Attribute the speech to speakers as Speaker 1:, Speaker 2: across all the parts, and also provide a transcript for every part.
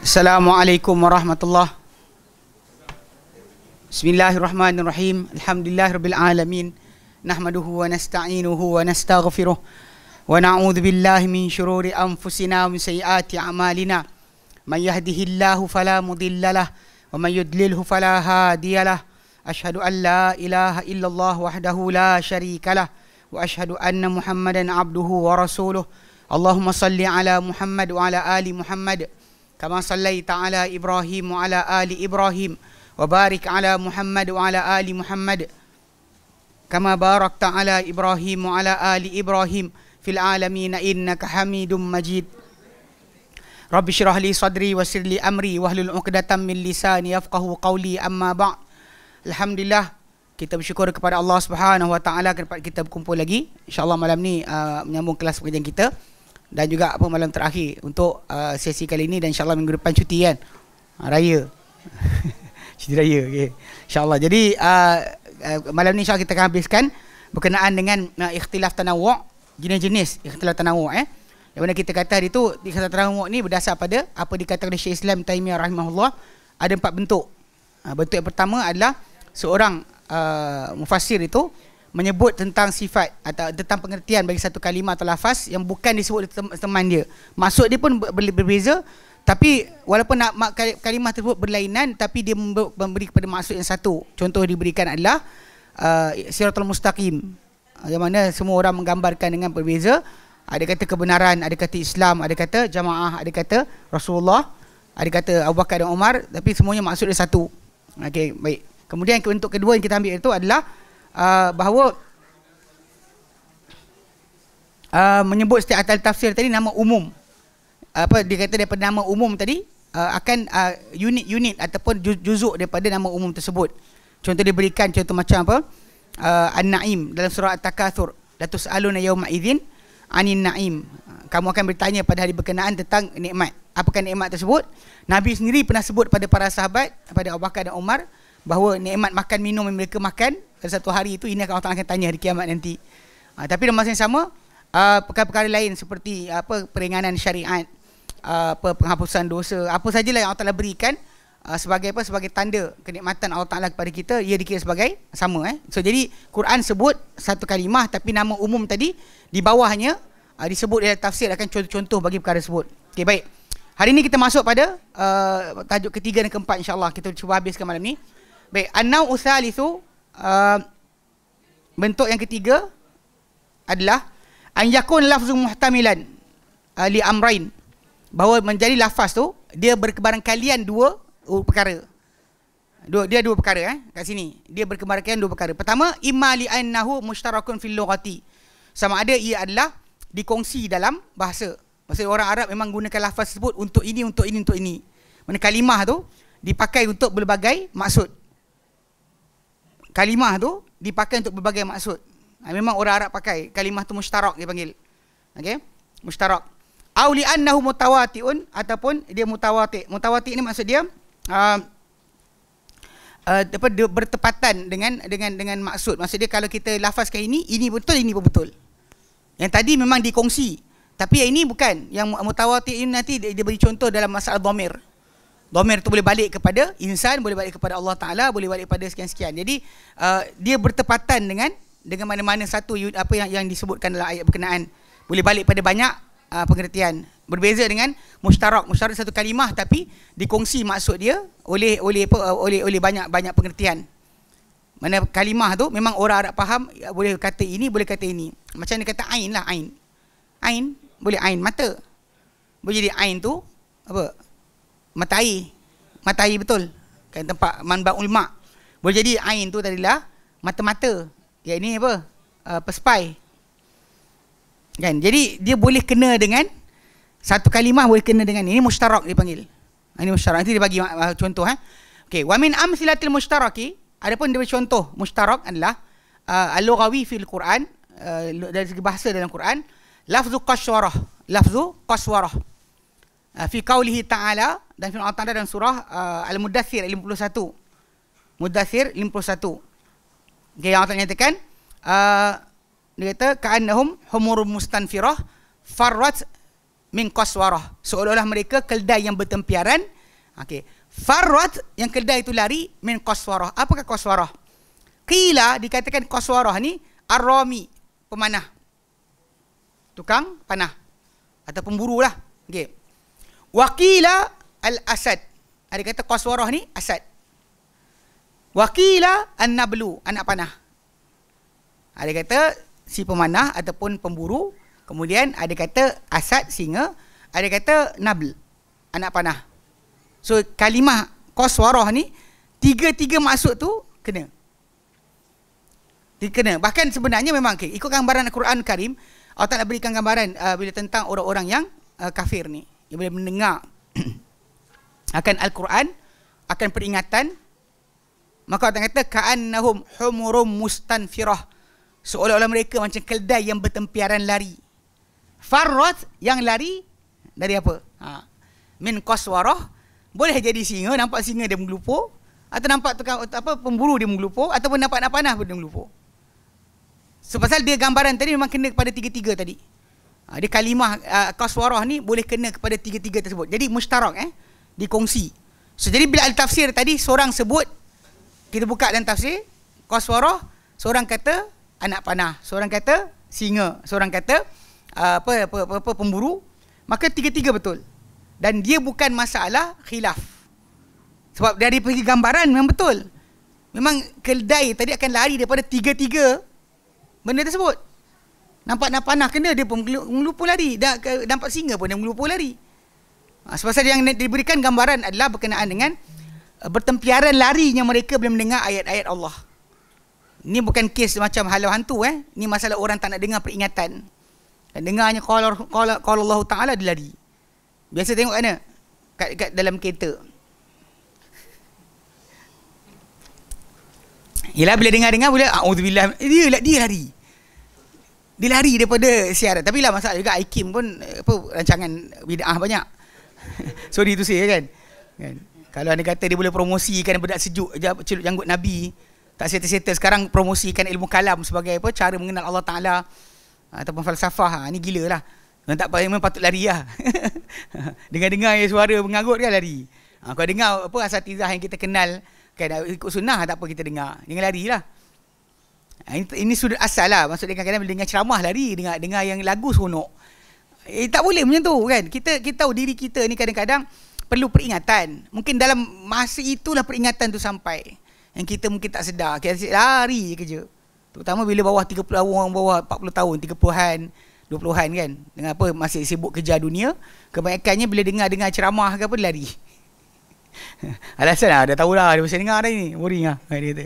Speaker 1: Assalamualaikum warahmatullahi. Bismillahirrahmanirrahim. Alhamdulillahirabbil alamin. Nahmaduhu wa nasta'inuhu wa nastaghfiruh. Wa na'udzu billahi min shururi anfusina wa min sayyiati a'malina. Man yahdihillahu fala mudhillalah wa man yudlilhu fala hadiyalah. Asyhadu an la ilaha illallah wahdahu la syarikalah wa asyhadu anna Muhammadan abduhu wa rasuluh. Allahumma salli ala Muhammad wa ala ali Muhammad kama sallaita ala Ibrahim wa ala ali Ibrahim wa barik ala Muhammad wa ala ali Muhammad kama barakta ala Ibrahim wa ala ali Ibrahim fil alamin innaka Hamidum Majid. Rabbi shrah li sadri wa yassir li amri wahlul 'uqdatam min lisani yafqahu qawli, amma ba'd. Alhamdulillah, kita bersyukur kepada Allah Subhanahu wa taala kerana kita berkumpul lagi. Insya-Allah malam ni menyambung kelas pengajian kita dan juga malam terakhir untuk sesi kali ini, dan insya-Allah minggu depan cuti kan. Raya. Cuti raya, okey. Insya-Allah. Jadi malam ni insya-Allah kita akan habiskan berkenaan dengan ikhtilaf tanawwu', jenis-jenis ikhtilaf tanawwu'. Yang mana kita kata hari tu ikhtilaf tanawwu' ni berdasar pada apa dikatakan oleh Syekh Islam Taimiyah rahimahullah, ada 4 bentuk. Bentuk yang pertama adalah seorang mufassir itu menyebut tentang sifat atau tentang pengertian bagi satu kalimah atau lafaz yang bukan disebut oleh teman dia. Maksud dia pun berbeza, tapi walaupun kalimah tersebut berlainan, tapi dia memberi kepada maksud yang satu. Contoh diberikan adalah siratal mustaqim, yang mana semua orang menggambarkan dengan berbeza. Ada kata kebenaran, ada kata Islam, ada kata jamaah, ada kata Rasulullah, ada kata Abu Bakar dan Umar, tapi semuanya maksud dia satu. Okey, baik. Kemudian bentuk kedua yang kita ambil itu adalah bahawa menyebut setiap ahli tafsir tadi nama umum. Dia kata daripada nama umum tadi akan unit-unit ataupun juzuk daripada nama umum tersebut. Contoh dia berikan contoh macam apa? An-Na'im dalam surah At-Takatsur, la tus'aluna yawma idzin 'anin na'im. Kamu akan bertanya pada hari berkenaan tentang nikmat. Apakah nikmat tersebut? Nabi sendiri pernah sebut pada para sahabat, pada Abu Bakar dan Umar, bahawa nikmat makan minum yang mereka makan pada satu hari itu, ini Allah Ta'ala akan tanya hari kiamat nanti. Tapi dalam masa yang sama, perkara-perkara lain seperti peringanan syariat, penghapusan dosa, apa sajalah yang Allah Ta'ala berikan sebagai sebagai tanda kenikmatan Allah Ta'ala kepada kita, ia dikira sebagai sama. So jadi Quran sebut satu kalimah, tapi nama umum tadi di bawahnya disebut dalam tafsir akan contoh-contoh bagi perkara tersebut. Okey, baik. Hari ini kita masuk pada tajuk ketiga dan keempat, insya-Allah kita cuba habiskan malam ni. Baik, an-naw'u tsalitsu, bentuk yang ketiga adalah an yakun lafzu muhtamilan li amrain, bahawa menjadi lafaz tu dia berkebarangkalian dua perkara. Dia dua perkara kat sini. Dia berkebarangkalian dua perkara. Pertama, imma li annahu mushtarakun fil lughati. Sama ada ia adalah dikongsi dalam bahasa. Maksudnya orang Arab memang gunakan lafaz tersebut untuk ini, untuk ini, untuk ini. Mana kalimah tu dipakai untuk berbagai maksud. Kalimah tu dipakai untuk berbagai maksud. Memang orang Arab pakai kalimah tu mushtarak dia panggil. Okey? Mushtarak. Au li annahu mutawati'un, ataupun dia mutawati'. Mutawati' ni maksud dia bertepatan dengan maksud. Maksud dia kalau kita lafazkan ini betul, ini pun betul. Yang tadi memang dikongsi, tapi yang ini bukan. Yang mutawati' ini nanti dia beri contoh dalam masalah dhamir. Dhamir tu boleh balik kepada insan, boleh balik kepada Allah Ta'ala, boleh balik kepada sekian-sekian. Jadi dia bertepatan dengan mana-mana satu apa yang disebutkan dalam ayat berkenaan. Boleh balik pada banyak pengertian. Berbeza dengan mushtarak. Mushtarak satu kalimah tapi dikongsi maksud dia oleh banyak pengertian. Mana kalimah tu memang orang Arab faham, boleh kata ini, boleh kata ini. Macam dia kata ain lah, ain. Ain boleh ain mata. Boleh jadi ain tu apa? Mata air. Mata air betul. Kan tempat manbaul ma'. Boleh jadi ain tu tadilah mata-mata. Ya ini apa? Pespai. Kan? Jadi dia boleh kena dengan satu kalimah, boleh kena dengan ini mushtarak dia panggil. Ini mushtarak. Nanti dia bagi contoh Okey, wa min amsilatil mushtaraki, adapun dia contoh mushtarak adalah al-lughawi fil Quran, dari segi bahasa dalam Quran, lafzu qaswarah. Lafzu qaswarah. Fi qaulihi ta'ala, dan firman Allah Ta'ala dalam surah Al-Mudaththir 51. Mudaththir 51. Okay, yang Allah nyatakan dia kata ka'annahum humurun mustanfirah farrat min qaswarah, seolah-olah mereka keldai yang bertempiaran. Okey. Farrat, yang keldai itu lari, min qaswarah. Apakah qaswarah? Qila, dikatakan qaswarah ni ar-rami, pemanah, tukang panah atau pemburu lah. Okey. Wa qila al-asad, ada kata qaswarah ni asad. Wa qila an-nablu, anak panah. Ada kata si pemanah ataupun pemburu. Kemudian ada kata asad, singa. Ada kata nabl, anak panah. So kalimah qaswarah ni tiga-tiga maksud tu kena. Kena. Bahkan sebenarnya memang ikut gambaran Al-Quran Karim, Allah Ta'ala berikan gambaran bila tentang orang-orang yang kafir ni, yang bila mendengar akan Al-Quran, akan peringatan, maka Allah kata ka'annahum humurum mustanfirah, seolah-olah mereka macam keldai yang bertempiaran lari. Farrat, yang lari dari apa? Min qaswarah, boleh jadi singa, nampak singa dia menggelupur, atau nampak tukang pemburu dia menggelupur, ataupun nampak nak panah pun dia menggelupur. So pasal dia gambaran tadi memang kena kepada tiga-tiga tadi. Dia kalimah qaswarah ni boleh kena kepada tiga-tiga tersebut. Jadi mushtarak, dikongsi. So jadi bila al-tafsir tadi seorang sebut, kita buka dalam tafsir qaswarah, seorang kata anak panah, seorang kata singa, seorang kata pemburu, maka tiga-tiga betul. Dan dia bukan masalah khilaf. Sebab dari pergi gambaran memang betul. Memang keldai tadi akan lari daripada tiga-tiga benda tersebut. Nampak nak panah kena, dia pun melupur lari. Nampak singa pun dia melupur lari. Sebab yang diberikan gambaran adalah berkenaan dengan bertempiaran larinya mereka bila mendengar ayat-ayat Allah. Ini bukan kes macam halau hantu. Ini masalah orang tak nak dengar peringatan. Dan dengarnya qala Allah Ta'ala, dia lari. Biasa tengok mana? Kat dalam kereta. Yelah, bila dengar-dengar, bila a'udzubillah, dia lari. Dia lari daripada siaran. Tapi lah masalah juga IKIM pun rancangan bid'ah banyak. Sorry tu saya kan. Kalau anda kata dia boleh promosikan bedak sejuk celup janggut Nabi, tak settle-settle sekarang promosikan ilmu kalam sebagai cara mengenal Allah Ta'ala ataupun falsafah. Ni gila lah. Tak apa, memang patut lari lah. Dengar-dengar suara mengarut kan lari. Kalau dengar asatizah yang kita kenal kan, ikut sunnah, tak apa kita dengar. Jangan lari lah. Ini sudut asal lah. Maksudnya kadang-kadang bila dengar ceramah lari, dengar yang lagu seronok. Tak boleh macam tu kan. Kita tahu diri kita ni kadang-kadang perlu peringatan. Mungkin dalam masa itulah peringatan tu sampai, yang kita mungkin tak sedar. Kita lari je kerja. Terutama bila bawah 30 orang, bawah 40 tahun, 30-an, 20-an kan. Dengan masih sibuk kerja dunia. Kebanyakannya bila dengar ceramah ke lari. Alasan lah, dah tahu lah, dia mesti dengar dah ni, boring lah dia kata.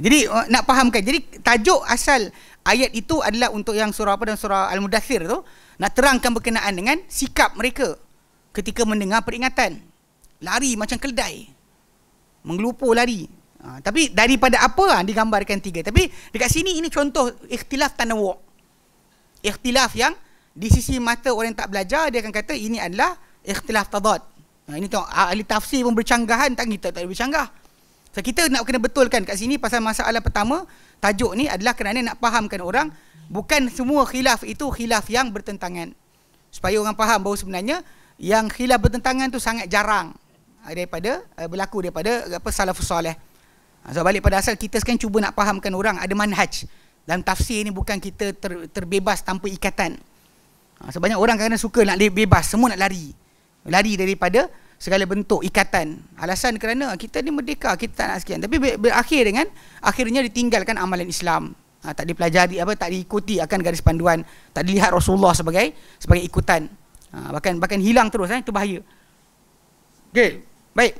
Speaker 1: Jadi nak fahamkan, jadi tajuk asal ayat itu adalah untuk yang surah dan surah Al-Mudaththir tu, nak terangkan berkenaan dengan sikap mereka ketika mendengar peringatan. Lari macam keldai, menggelupur lari. Tapi daripada apa digambarkan tiga. Tapi dekat sini ini contoh ikhtilaf tanawu'. Ikhtilaf yang di sisi mata orang yang tak belajar, dia akan kata ini adalah ikhtilaf tadad. Ini tengok ahli tafsir pun bercanggahan, tak kita tak bercanggah. So kita nak kena betulkan kat sini pasal masalah pertama, tajuk ni adalah kerana nak fahamkan orang bukan semua khilaf itu khilaf yang bertentangan. Supaya orang faham bahawa sebenarnya yang khilaf bertentangan tu sangat jarang daripada berlaku daripada salafus soleh. So balik pada asal, kita sekarang cuba nak fahamkan orang ada manhaj. Dalam tafsir ni bukan kita terbebas tanpa ikatan. Sebanyak orang kadang suka nak bebas, semua nak lari daripada segala bentuk ikatan. Alasan kerana kita ni merdeka, kita tak nak sekian. Tapi berakhir dengan akhirnya ditinggalkan amalan Islam. Tak dipelajari, tak diikuti akan garis panduan, tak dilihat Rasulullah sebagai ikutan. Bahkan hilang terus, itu bahaya. Okey, baik.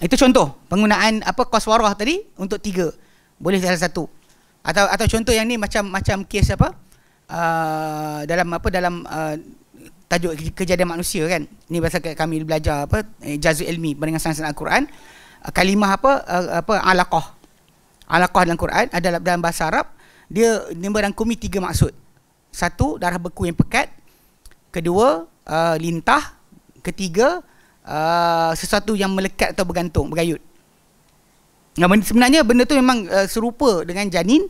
Speaker 1: Itu contoh penggunaan qaswarah tadi untuk tiga. Boleh salah satu. Atau contoh yang ni macam kes dalam tajuk kejadian manusia kan. Ini bahasa kami belajar jazul ilmi dengan sains Al-Quran. Kalimah alaqah. Alaqah dalam Quran adalah dalam bahasa Arab, dia merangkumi tiga maksud. Satu, darah beku yang pekat. Kedua, lintah. Ketiga, sesuatu yang melekat atau bergantung, bergayut. Sebenarnya benda tu memang serupa dengan janin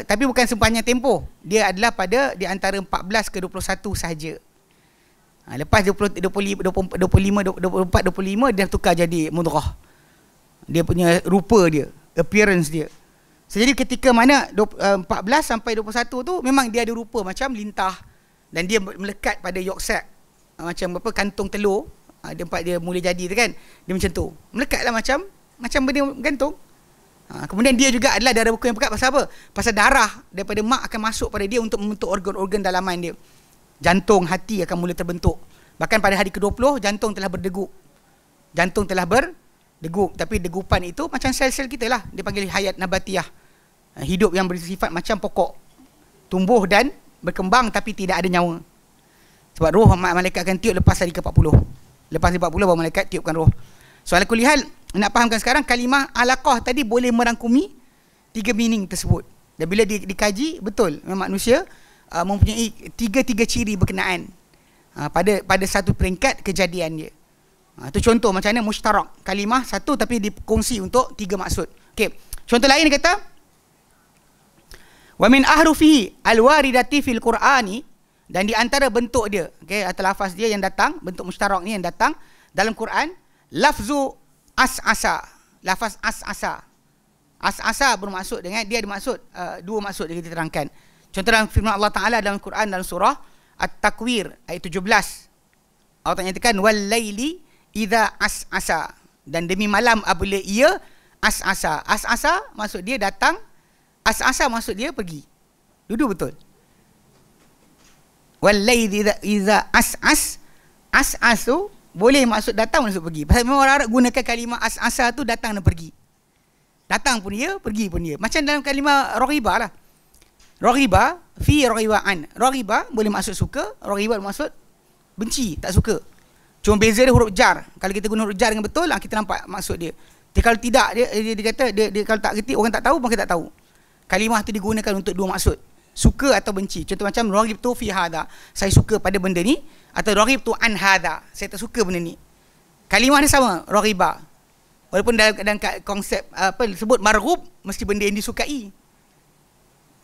Speaker 1: tapi bukan sepanjang tempoh. Dia adalah di antara 14 ke 21 sahaja. Lepas 24, 25 dia tukar jadi mudghah. Dia punya rupa dia, appearance dia. So, jadi ketika mana 14 sampai 21 tu memang dia ada rupa macam lintah dan dia melekat pada yolk sac, macam apa kantung telur, tempat dia mula jadi tu kan. Dia macam tu. Melekatlah macam benda gantung. Kemudian dia juga adalah darah beku yang pekat. Pasal apa? Pasal darah daripada mak akan masuk pada dia untuk membentuk organ-organ dalaman dia. Jantung, hati akan mula terbentuk. Bahkan pada hari ke-20 jantung telah berdegup. Tapi degupan itu macam sel-sel kita lah. Dia panggil hayat nabatiyah. Hidup yang bersifat macam pokok. Tumbuh dan berkembang tapi tidak ada nyawa. Sebab roh malaikat akan tiup lepas hari ke-40. Lepas 40 baru malaikat tiupkan roh. Soal kulihal, nak fahamkan sekarang kalimah alaqah tadi boleh merangkumi 3 meaning tersebut. Dan bila dikaji, betul memang manusia mempunyai tiga ciri berkenaan pada satu peringkat kejadian dia. Itu contoh macam mana mushtarak, kalimah satu tapi dikongsi untuk 3 maksud. Okey, contoh lain dia kata wa min ahrufihi alwaridati fil qur'ani, dan di antara bentuk dia, okey, atau lafaz dia yang datang, bentuk mushtarak ni yang datang dalam Quran, lafzu as'asa. Lafaz as'asa. As'asa bermaksud dengan, dia ada maksud, 2 maksud yang kita terangkan. Contoh dalam firman Allah Ta'ala dalam Quran dalam surah At-Takwir ayat 17. Allah Ta'ala nyatakan wal laili idza as'asa, dan demi malam apabila ia as'asa. As'asa maksud dia datang, as'asa maksud dia pergi. Dua betul. Wal laili idza as'as, as'asu boleh maksud datang, maksud pergi. Pasal memang orang Arab gunakan kalimah as'asa tu datang dan pergi. Datang pun dia, pergi pun dia. Macam dalam kalimah raghiba lah. Raghiba fi raghibaan. Raghiba boleh maksud suka, raghiba maksud benci, tak suka. Cuma beza dia huruf jar. Kalau kita guna huruf jar dengan betul, kita nampak maksud dia. Tapi kalau tidak, dia kata dia kalau tak kerti, orang tak tahu pun kita tak tahu. Kalimah tu digunakan untuk 2 maksud. Suka atau benci. Contoh macam raghibtu fi hadha, saya suka pada benda ni, atau raghibtu an hadha, saya tak suka benda ni. Kalimah dia sama, raghiba. Walaupun dalam konsep apa disebut marghub, mesti benda yang disukai.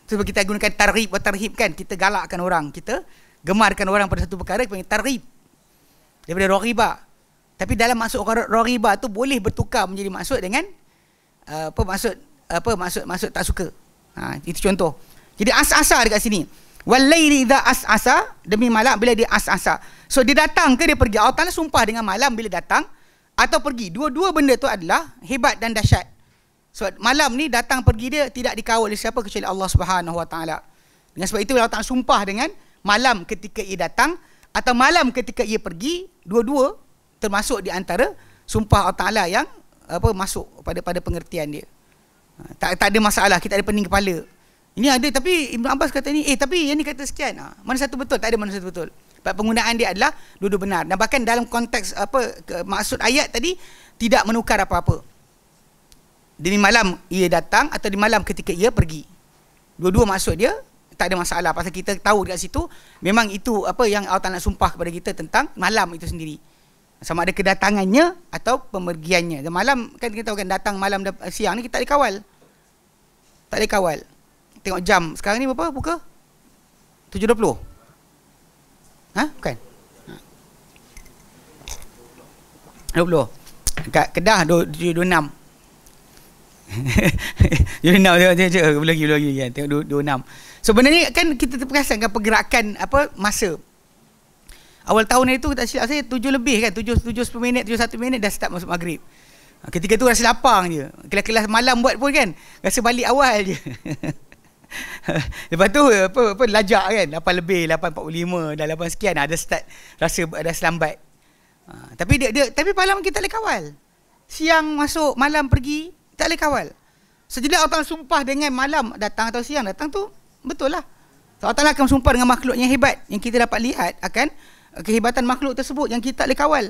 Speaker 1: Sebab kita gunakan targhib atau tarhib kan, kita galakkan orang, kita gemarkan orang pada satu perkara, kita panggil targhib. Daripada raghiba. Tapi dalam maksud raghiba tu boleh bertukar menjadi maksud dengan maksud tak suka. Itu contoh. Jadi as'asa dekat sini. Wal laili idza as'asa, demi malam bila dia as'asa. So dia datang ke dia pergi? Allah Ta'ala sumpah dengan malam bila datang atau pergi. Dua-dua benda tu adalah hebat dan dahsyat. So malam ni datang pergi dia tidak dikawal oleh siapa kecuali Allah Subhanahu Wa Ta'ala. Dengan sebab itu Allah Ta'ala sumpah dengan malam ketika ia datang atau malam ketika ia pergi. Dua-dua termasuk di antara sumpah Allah Ta'ala yang masuk pada pengertian dia. Tak ada masalah, kita ada pening kepala. Ini ada, tapi Ibn Abbas kata ni, tapi yang ni kata sekian. Mana satu betul? Tak ada mana satu betul. Sebab penggunaan dia adalah dua-dua benar. Dan bahkan dalam konteks maksud ayat tadi tidak menukar apa-apa. Demi malam ia datang atau di malam ketika ia pergi. Dua-dua maksud dia tak ada masalah. Pasal kita tahu dekat situ memang itu apa yang Allah Ta'ala nak sumpah kepada kita tentang malam itu sendiri. Sama ada kedatangannya atau pemergiannya. Dan malam kan kita tahu kan, datang malam siang ni kita tak boleh kawal. Tak boleh kawal. Tengok jam. Sekarang ni berapa? Buka? 7.20. Bukan? 20. Kat Kedah 26. 26. Tengok lagi. Tengok 26. So benda ni kan kita terperasankan pergerakan masa. Awal tahun itu tak silap saya 7 lebih kan, 7 10 minit, 7 1 minit dah start masuk maghrib. Ketika tu rasa lapang je. Kelas-kelas malam buat pun kan, rasa balik awal je. Lepas tu lajak kan, 8 lebih, 8.45, dah 8 sekian ada start rasa dah selambat. Tapi malam kita tak boleh kawal. Siang masuk, malam pergi, tak boleh kawal. Sejak Allah sumpah dengan malam datang atau siang datang tu betul lah. Allah Ta'ala akan sumpah dengan makhluk yang hebat yang kita dapat lihat akan kehebatan makhluk tersebut yang kita tak boleh kawal.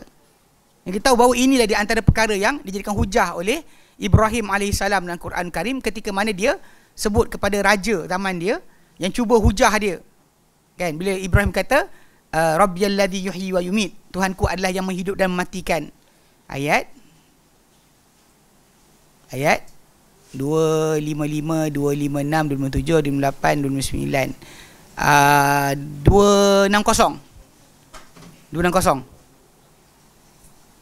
Speaker 1: Yang kita tahu bahawa inilah di antara perkara yang dijadikan hujah oleh Ibrahim AS dalam Quran Karim ketika mana dia sebut kepada raja zaman dia yang cuba hujah dia. Kan bila Ibrahim kata Rabbiyalladzi yuhyi wa yumit, Tuhanku adalah yang menghidup dan mematikan. Ayat 255, 256, 257, 258, 259. 260. 260.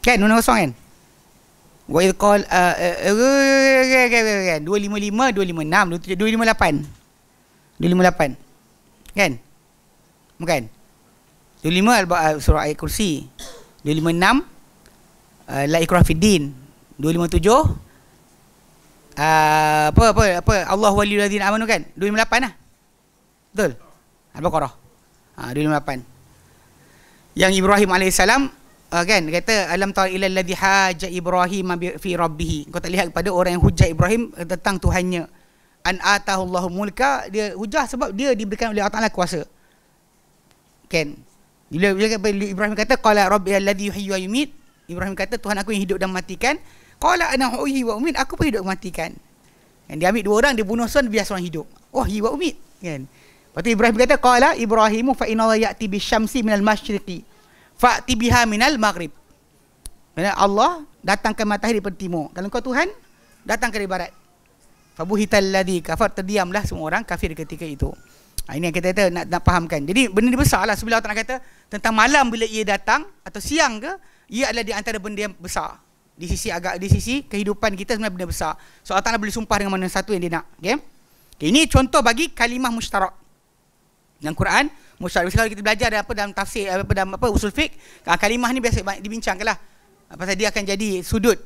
Speaker 1: Kan 260 kan? Wa idh qala 255, 256, 258. 258. Kan? Bukan? 25 surah ayat kursi. 256 la ikrah fiddin. 257 apa Allah waliyul ladzina amanu kan? 258 lah. Betul? Al-Baqarah. 258. Yang Ibrahim alaihissalam kan dia kata alam tara ilal ladzi haja Ibrahim fi rabbih. Kau tak lihat kepada orang yang hujah Ibrahim tentang Tuhannya. An atahu Allahu mulka, dia hujah sebab dia diberikan oleh Allah Taala kuasa. Kan? Bila Ibrahim kata qala rabbi alladhi yuhyi wa yumiit, Ibrahim kata Tuhan aku yang hidup dan mematikan. Qala ana uhyi wa umiit, aku pun hidup dan mematikan. Kan dia ambil dua orang, dia bunuh seorang, dia biar seorang hidup. Uhyi wa umiit, kan? Lepas tu Ibrahim kata qala Ibrahimu fa inna Allah ya'ti bisyamsi minal masyriqi fa'ti biha minal maghrib. Allah datangkan matahari daripada timur. Kalau kau Tuhan, datangkan dari barat. Fabuhital ladzi kafar, terdiamlah semua orang kafir ketika itu. Ini yang kita kata nak fahamkan. Jadi benda ni besar lah. Sebelum Allah kata tentang malam bila ia datang atau siang ke, ia adalah di antara benda yang besar. Di sisi kehidupan kita sebenarnya benda besar. So Allah Ta'ala boleh sumpah dengan mana satu yang dia nak. Okay? Ini contoh bagi kalimah mushtarak. Dalam Quran, mushtarak. Kalau kita belajar dalam tafsir, dalam usul fiqh, kalimah ni biasa dibincangkan lah. Pasal dia akan jadi sudut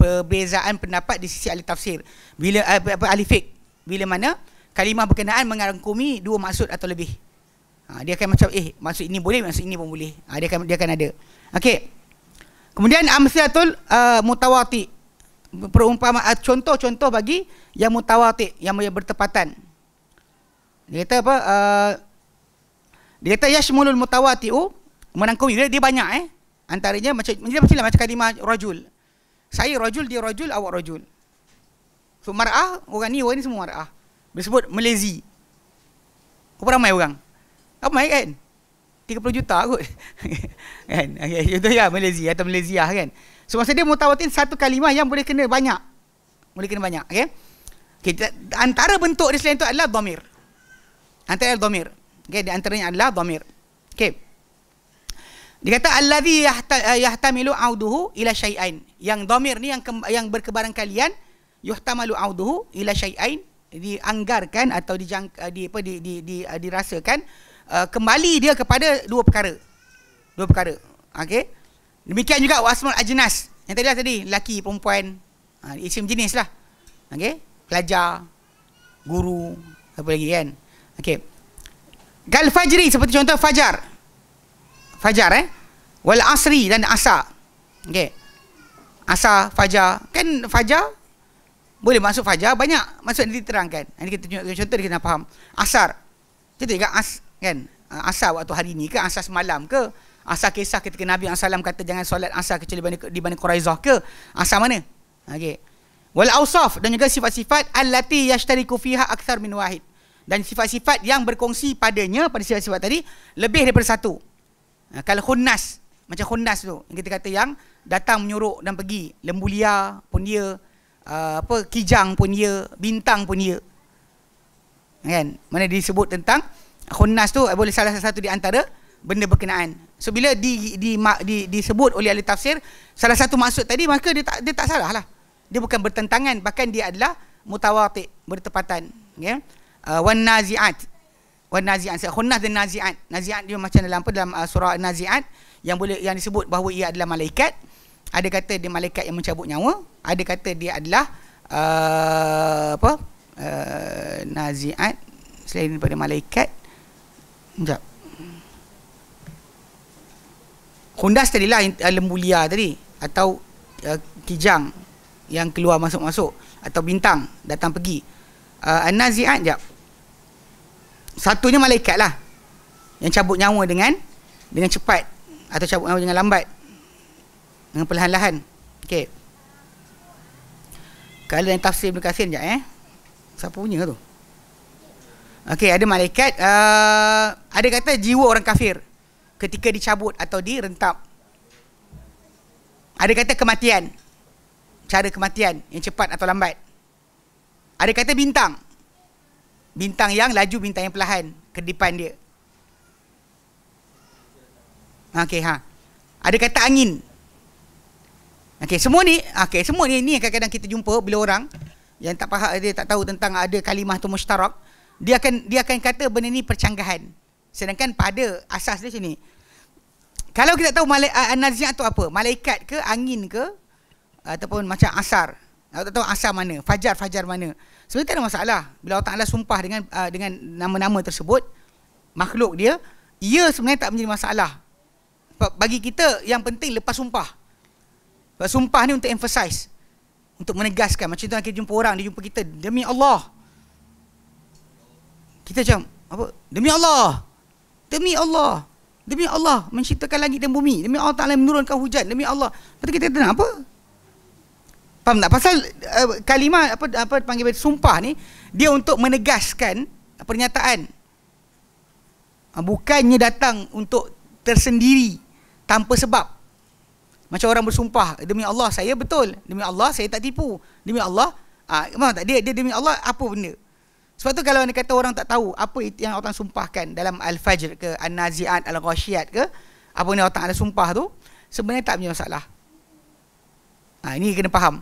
Speaker 1: perbezaan pendapat di sisi ahli tafsir. Bila ahli fiqh, bila mana kalimah berkenaan mengangkumi dua maksud atau lebih. Dia akan macam maksud ini boleh, maksud ini pun boleh. Dia akan ada. Okey. Kemudian amsilatul mutawati. Perumpamaan contoh-contoh bagi yang mutawati, yang bertepatan. Dia kata apa? Dia kata yashmulul mutawatiu, menangkumi dia banyak antaranya macam kalimah rajul. Saya rajul, dia rajul, awak rajul. So mar'ah, orang ni semua mar'ah. Disebut Malaysia. Berapa ramai orang? Ramai kan? 30 juta kot. Kan? Itu ya Malaysia atau Malaysia kan. So maksud dia mutawatir satu kalimah yang boleh kena banyak. Boleh kena banyak, okey. Antara bentuk dia selain itu adalah dhamir. Antara dhamir. Okey, di antaranya adalah dhamir. Okey. Dia kata allazi yahtamilu auduhu ila syai'ain. Yang dhamir ni yang berkebaran kalian yuhtamalu auduhu ila syai'ain, dianggarkan atau dirasakan kembali dia kepada dua perkara. Okey. Demikian juga wasmul ajnas. Yang tadi lelaki, perempuan, isim jenis lah. Okey. Pelajar, guru, apa lagi kan? Okey. Kal fajri, seperti contoh fajar. Wal asri dan asar. Okey. Asar, fajar. Kan fajar boleh masuk fajar, banyak maksud diterangkan. Ini kita tunjuk contoh kita nak faham. Asar. Contoh juga kan? Asar waktu hari ni ke, asar semalam ke, asar kisah ketika Nabi SAW kata jangan solat asar kecuali di Bani Quraizah ke, asar mana? Okey. Wal awsaf, dan juga sifat-sifat allati yashtariku fiha akthar min wahid. Dan sifat-sifat yang berkongsi padanya, pada sifat-sifat tadi, lebih daripada satu. Kalau khunnas, macam khunnas tu, yang kita kata yang datang menyuruh dan pergi, lembu liar pun dia, kijang pun dia, bintang pun dia. Kan? Mana disebut tentang khunnas tu boleh salah satu di antara benda berkenaan. So bila disebut oleh ahli tafsir salah satu maksud tadi, maka dia tak salah lah. Dia bukan bertentangan, bahkan dia adalah mutawati', bertepatan. Ya. Wan nazi'at. Khunnas dan nazi'at. Nazi'at dia macam dalam surah Nazi'at yang disebut bahawa ia adalah malaikat. Ada kata dia malaikat yang mencabut nyawa, ada kata dia adalah nazi'at selain daripada malaikat. Sekejap. Khundas tadilah lembu liar tadi, atau kijang yang keluar masuk-masuk, atau bintang datang pergi. An-nazi'at sekejap. Satunya malaikat lah yang cabut nyawa dengan cepat, atau cabut nyawa dengan lambat, dengan perlahan-lahan. Okey. Kalau yang tafsir Ibn Katsir sekejap siapa punya tu? Okey, ada malaikat, ada kata jiwa orang kafir ketika dicabut atau direntap. Ada kata kematian, cara kematian yang cepat atau lambat. Ada kata bintang yang laju, bintang yang perlahan, kedipan dia. Okey, ada kata angin. Okey, semua ni ni kadang-kadang kita jumpa bila orang yang tak faham, dia tak tahu tentang ada kalimah tu mushtarak, dia akan kata benda ni percanggahan. Sedangkan pada asas dia sini. Kalau kita tahu an-nazi'at tu apa? Malaikat ke, angin ke, ataupun macam asar. Tak tahu asar mana, fajar mana. Sebenarnya tak ada masalah. Bila Allah Ta'ala sumpah dengan nama-nama tersebut, makhluk dia, ia sebenarnya tak menjadi masalah. Bagi kita yang penting lepas sumpah. Sebab sumpah ni untuk emphasize, untuk menegaskan. Macam tu kita jumpa orang, dia jumpa kita, demi Allah. Kita macam, apa? Demi Allah. Demi Allah. Demi Allah menciptakan langit dan bumi. Demi Allah Ta'ala menurunkan hujan. Demi Allah. Lepas tu kita kata, apa? Faham tak? Pasal kalimah apa panggil sumpah ni, dia untuk menegaskan pernyataan. Bukannya datang untuk tersendiri tanpa sebab. Macam orang bersumpah, demi Allah saya betul, demi Allah saya tak tipu, demi Allah, faham tak? Dia demi Allah apa benda. Sebab tu kalau anda kata orang tak tahu apa yang Allah sumpahkan dalam Al-Fajr ke, An-Nazi'at, Al-Ghashiyat ke, apa yang Allah Ta'ala sumpah tu, sebenarnya tak punya masalah. Ini kena faham.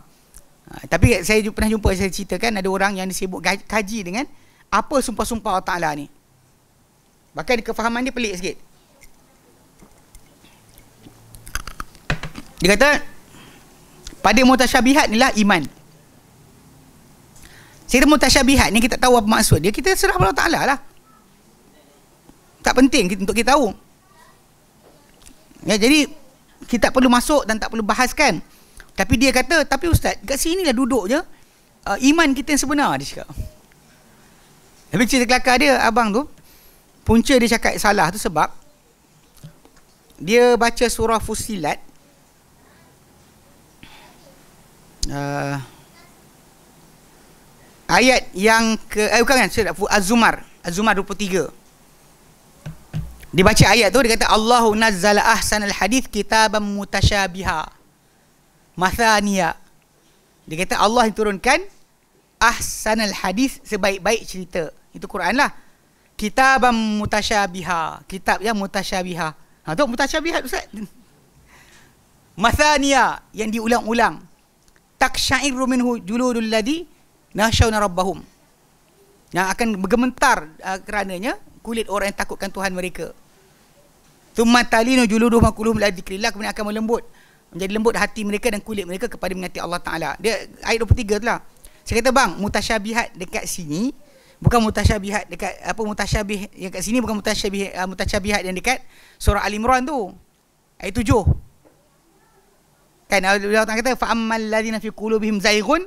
Speaker 1: Tapi saya pernah jumpa, saya ceritakan ada orang yang disibuk kaji dengan apa sumpah-sumpah Allah Ta'ala ni. Bahkan kefahaman dia pelik sikit. Dia kata pada mutasyabihat inilah iman. Saya kata mutasyabihat ni kita tahu apa maksud dia, kita serah pada Allah Ta'ala lah. Tak penting untuk kita tahu. Ya, jadi kita tak perlu masuk dan tak perlu bahaskan. Tapi dia kata, tapi ustaz, kat sini lah duduk je iman kita yang sebenar, dia cakap. Tapi cerita kelakar dia, abang tu, punca dia cakap salah tu sebab dia baca surah Fussilat, ayat yang ke bukan kan, Az-Zumar 23. Dia baca ayat tu, dia kata Allahu nazzala ahsanal hadith kitaban mutasyabiha mathaniya. Dia kata Allah yang turunkan ahsanal hadith, sebaik-baik cerita. Itu Quran lah. Kitaban mutasyabiha, kitab yang mutasyabiha. Tu mutasyabihat ustaz. Mathaniya, yang diulang-ulang. Taksyairu minhu juludul ladhi nasyawna rabbahum, yang akan bergementar kerananya kulit orang yang takutkan Tuhan mereka. Thumma talinu juluduhum quluhum la dzikrillah, kemudian akan melembut, menjadi lembut hati mereka dan kulit mereka kepada mengingati Allah Ta'ala. Dia ayat 23 tu lah. Saya kata bang, mutasyabihat dekat sini bukan mutasyabihat dekat apa, mutasyabih yang kat sini bukan mutasyabihat yang dekat surah Al-Imran tu ayat 7. Kan Allah Ta'ala kata fa ammal ladzina fi qulubihim zaighun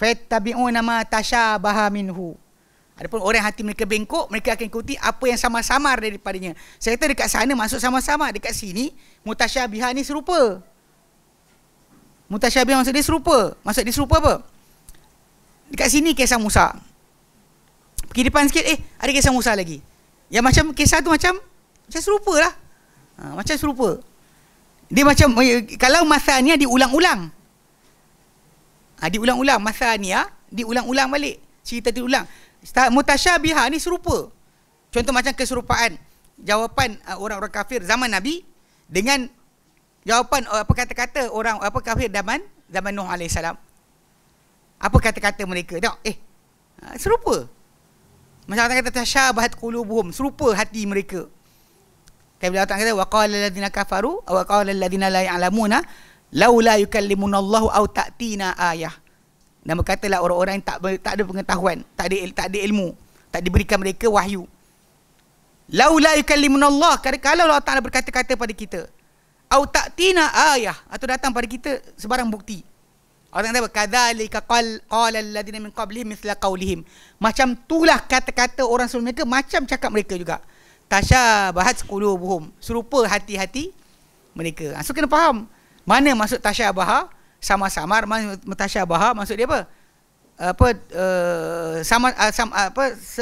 Speaker 1: fayattabi'una ma tashabaha minhu. Adapun orang hati mereka bengkok, mereka akan ikuti apa yang samar-samar daripadanya. Saya kata dekat sana maksud sama-sama, dekat sini mutasyabihat ni serupa. Mutasyabih maksud dia serupa. Maksud dia serupa apa? Dekat sini kisah Musa. Pergi depan sikit, ada kisah Musa lagi. Yang macam kisah tu macam serupa lah. Macam serupa. Dia macam, kalau masanya diulang-ulang. Diulang-ulang. Masanya diulang-ulang balik. Cerita diulang. Mutasyabihah ni serupa. Contoh macam keserupaan jawapan orang-orang kafir zaman Nabi dengan jawapan apa kata-kata orang apa kafir zaman Nuh alaihissalam. Apa kata-kata mereka? Tengok, serupa. Macam kata tasyabahat qulubuhum, serupa hati mereka. Kan bila Allah kata wa qala alladziina kafaru wa qala alladziina la ya'lamuna laula yukallimuna Allahu aw ta'tina ayah. Dan berkatalah orang-orang yang tak ada pengetahuan, tak ada ilmu, tak diberikan mereka wahyu. Laula yukallimuna Allah, kalau Allah Ta'ala berkata-kata pada kita, au ta'tina ayah, atau datang pada kita sebarang bukti. Allah kata kadzalika qala alladziina min qablihim mithla qaulihim. Macam itulah kata-kata orang sebelum mereka, macam cakap mereka juga. Tasyabahat qulubuhum, serupa hati-hati mereka. So kena faham mana maksud tasyabaha, sama-samar. Mutasyabaha maksud dia apa?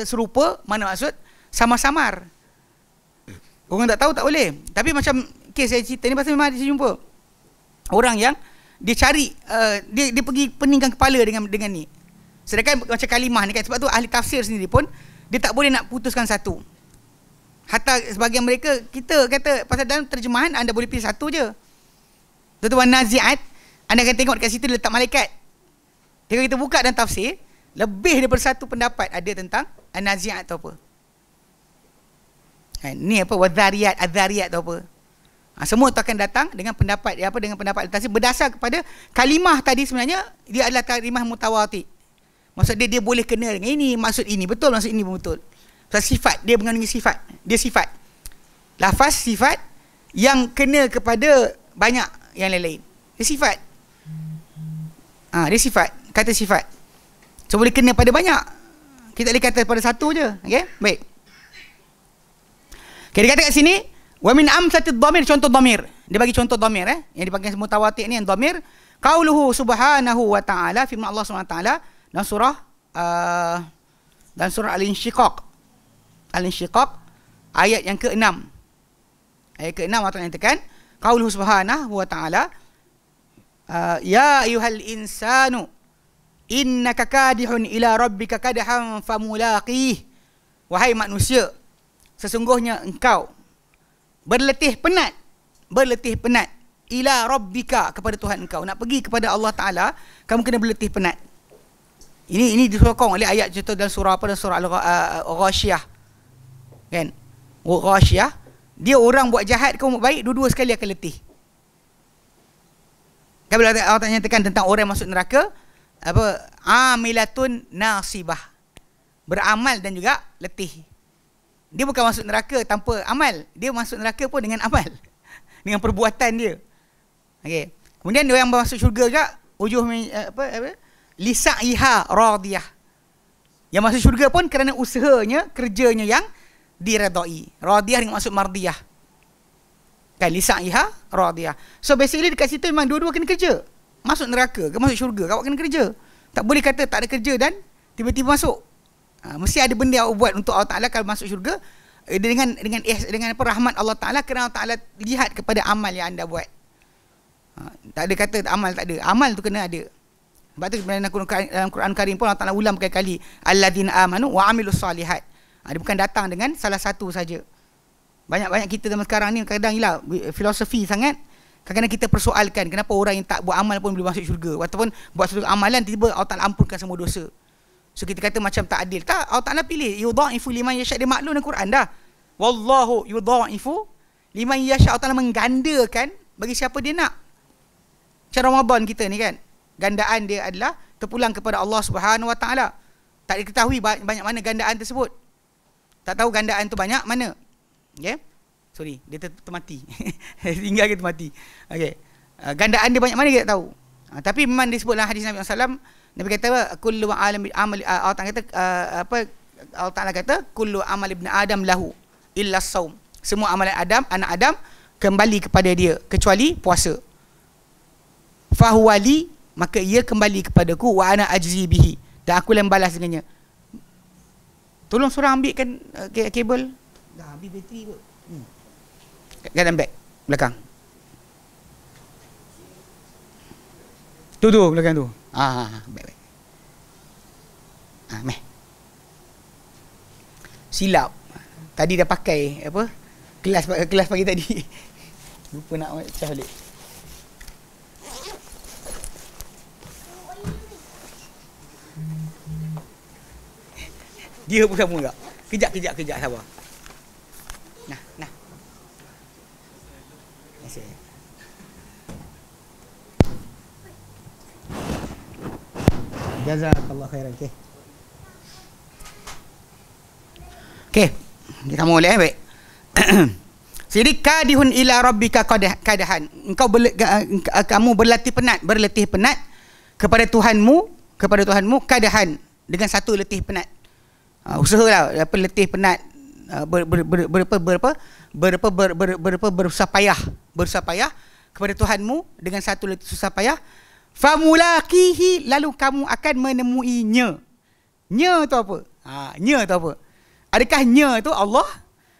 Speaker 1: Serupa, mana maksud sama-samar. Orang tak tahu tak boleh. Tapi macam kes saya cerita ni, pasal memang saya jumpa orang yang dia cari dia pergi peningkan kepala dengan ni. Sedangkan macam kalimah ni kan, sebab tu ahli tafsir sendiri pun dia tak boleh nak putuskan satu. Hatta sebagian mereka, kita kata pasal dalam terjemahan anda boleh pilih satu je. Tuan-tuan nazi'at, anda akan tengok dekat situ dia letak malaikat. Jika kita buka dalam tafsir, lebih daripada satu pendapat ada tentang an-nazi'at tu apa. Ni apa, wadhariyat, adzariyat tu apa. Semua tu akan datang dengan pendapat dengan pendapat tafsir berdasar kepada kalimah tadi. Sebenarnya dia adalah kalimah mutawatir. Maksud dia boleh kena dengan ini, maksud ini betul, maksud ini betul. Sifat, dia mengandungi sifat. Dia sifat. Lafaz sifat yang kena kepada banyak yang lain-lain. Dia sifat. Dia sifat. Kata sifat. So boleh kena pada banyak. Kita boleh kata pada satu je. Okay? Baik. Okay, dia kata kat sini, wa min amsatid dhamir, contoh dhamir. Dia bagi contoh dhamir yang dipanggil mutawatir ni, yang dhamir. Qauluhu subhanahu wa ta'ala, firman Allah Subhanahu wa ta'ala dalam surah Al-Insyiqaq. Al-Insyiqaq ayat yang ke-6. Ayat ke-6 Allah Ta'ala nyatakan, qauluhu subhanahu wa ta'ala, ya ayyuhal insanu innaka kadihun ila rabbika kadhan famulaqih. Wahai manusia, sesungguhnya engkau berletih penat ila rabbika, kepada Tuhan engkau. Nak pergi kepada Allah Ta'ala, kamu kena berletih penat. Ini disokong oleh ayat contoh dalam surah apa, dalam surah Al-Ghashiyah. Kan? Ghashiyah, dia orang buat jahat ke buat baik, dua-dua sekali akan letih. Kan bila Allah nyatakan tentang orang yang masuk neraka, apa, amilatun nasibah, beramal dan juga letih. Dia bukan masuk neraka tanpa amal, dia masuk neraka pun dengan amal, dengan perbuatan dia. Okey. Kemudian dia yang masuk syurga juga, ujuh lisa'iha radiyah. Yang masuk syurga pun kerana usahanya, kerjanya yang diredai. Radiyah dengan maksud mardiyah. Kan, lisa'iha radiyah. So basically dekat situ memang dua-dua kena kerja. Masuk neraka ke masuk syurga, awak kena kerja. Tak boleh kata tak ada kerja dan tiba-tiba masuk. Mesti ada benda yang awak buat untuk Allah Ta'ala kalau masuk syurga, dengan apa, rahmat Allah Ta'ala, kerana Allah Ta'ala lihat kepada amal yang anda buat. Tak ada kata amal tak ada. Amal tu kena ada. Sebab tu dalam Quran Karim pun Allah Ta'ala ulang berkali-kali, alladzina amanu wa amilus salihat. Dia bukan datang dengan salah satu saja. Banyak-banyak kita zaman sekarang ni kadang hilang filosofi sangat. Kadang-kadang kita persoalkan kenapa orang yang tak buat amal pun boleh masuk syurga, ataupun buat satu amalan tiba-tiba Allah Ta'ala ampunkan semua dosa. So kita kata macam tak adil. Tak, Allah Ta'ala pilih yudha'ifu liman yasha'. Dia maklum dalam Quran dah. Wallahu yudha'ifu liman yasha'. Allah Ta'ala menggandakan bagi siapa dia nak. Macam Ramadan kita ni kan, gandaan dia adalah terpulang kepada Allah Subhanahu wa Ta'ala. Tak diketahui banyak mana gandaan tersebut. Tak tahu gandaan tu banyak mana. Okay? Sorry, dia termati. Tinggal ke termati. Okay. Gandaan dia banyak mana kita tak tahu. Tapi memang disebut dalam hadis Nabi SAW. Nabi kata kullu amal Allah Ta'ala kata Allah Ta'ala kata kullu amal ibn Adam lahu illa saum. Semua amalan Adam, anak Adam kembali kepada dia kecuali puasa. Fahuwali, maka ia kembali kepadaku, wa ana ajzi bihi, dan aku yang balas dengannya. Tolong seorang ambilkan kabel. Dah habis bateri kot. Dalam beg belakang. Tu belakang tu. Baik. Meh. Silap. Tadi dah pakai apa? Kelas pagi tadi. Lupa nak cah balik. Dia pun sama juga. Kejap sabar. Nah. Jazakallah khairan. Okey. Kita mula baik. Jadi kadihun ila rabbika kadahan. Kamu berletih penat kepada Tuhanmu kadahan, dengan satu letih penat. Usahalah apa letih penat, berusaha payah kepada Tuhanmu dengan satu letih susah payah. Famulaqihi, lalu kamu akan menemuinya. Nya tu apa? Nya tu apa? Adakah nya tu Allah,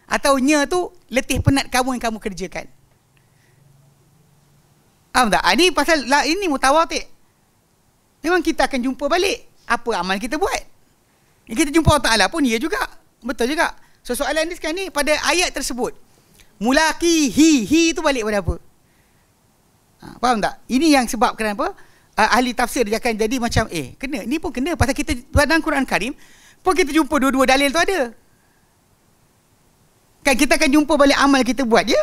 Speaker 1: atau nya tu letih penat kamu yang kamu kerjakan? Faham tak? Ini pasal ini mutawatir. Memang kita akan jumpa balik apa amal kita buat. Kita jumpa Allah Ta'ala pun ia juga. Betul juga. So soalan ni sekarang ni pada ayat tersebut, mulaqihi tu balik pada apa? Faham tak? Ini yang sebab kenapa ahli tafsir dia akan jadi macam kena, ni pun kena pasal kita dalam Quran Karim pun kita jumpa dua-dua dalil tu ada. Kan kita akan jumpa balik amal kita buat je.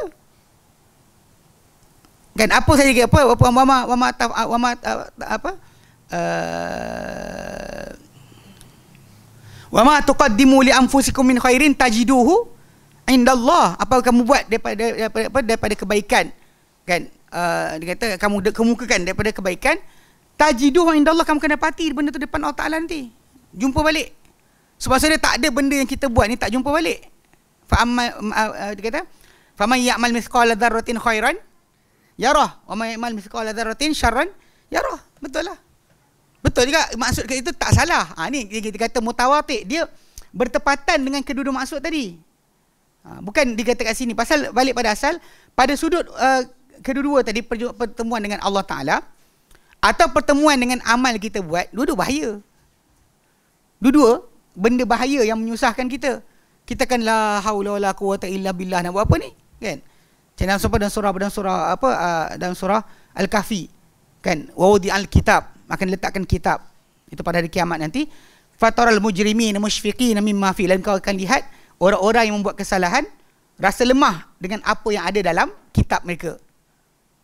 Speaker 1: Kan apa saja wa ma tuqaddimu li anfusikum min khairin tajiduhu indallah. Apa kamu buat daripada kebaikan, kan, dia kata kamu kemukakan daripada kebaikan, tajiduhu indallah, kamu akan dapati benda tu depan Allah Taala nanti. Jumpa balik. Sebab saya tak ada benda yang kita buat ni tak jumpa balik. Dia kata faman ya'mal mithqala dzarratin khairan yarah wa man ya'mal mithqala dzarratin syarran yarah. Betul lah. Betul juga maksud itu tak salah. Ni kita kata mutawatir, dia bertepatan dengan kedua-dua maksud tadi. Bukan dikata kat sini pasal balik pada asal pada sudut kedua-dua tadi, pertemuan dengan Allah Taala atau pertemuan dengan amal kita buat, dua-dua bahaya. Dua-dua benda bahaya yang menyusahkan kita. Kita kan la haula wala quwata illa billah, nak buat apa ni, kan? Dalam surah Al-Kahfi, kan, wa wudi al-kitab, akan letakkan kitab itu pada hari kiamat nanti. Fataral mujrimin musyfiqin mimma fi, dan kau akan lihat orang-orang yang membuat kesalahan rasa lemah dengan apa yang ada dalam kitab mereka.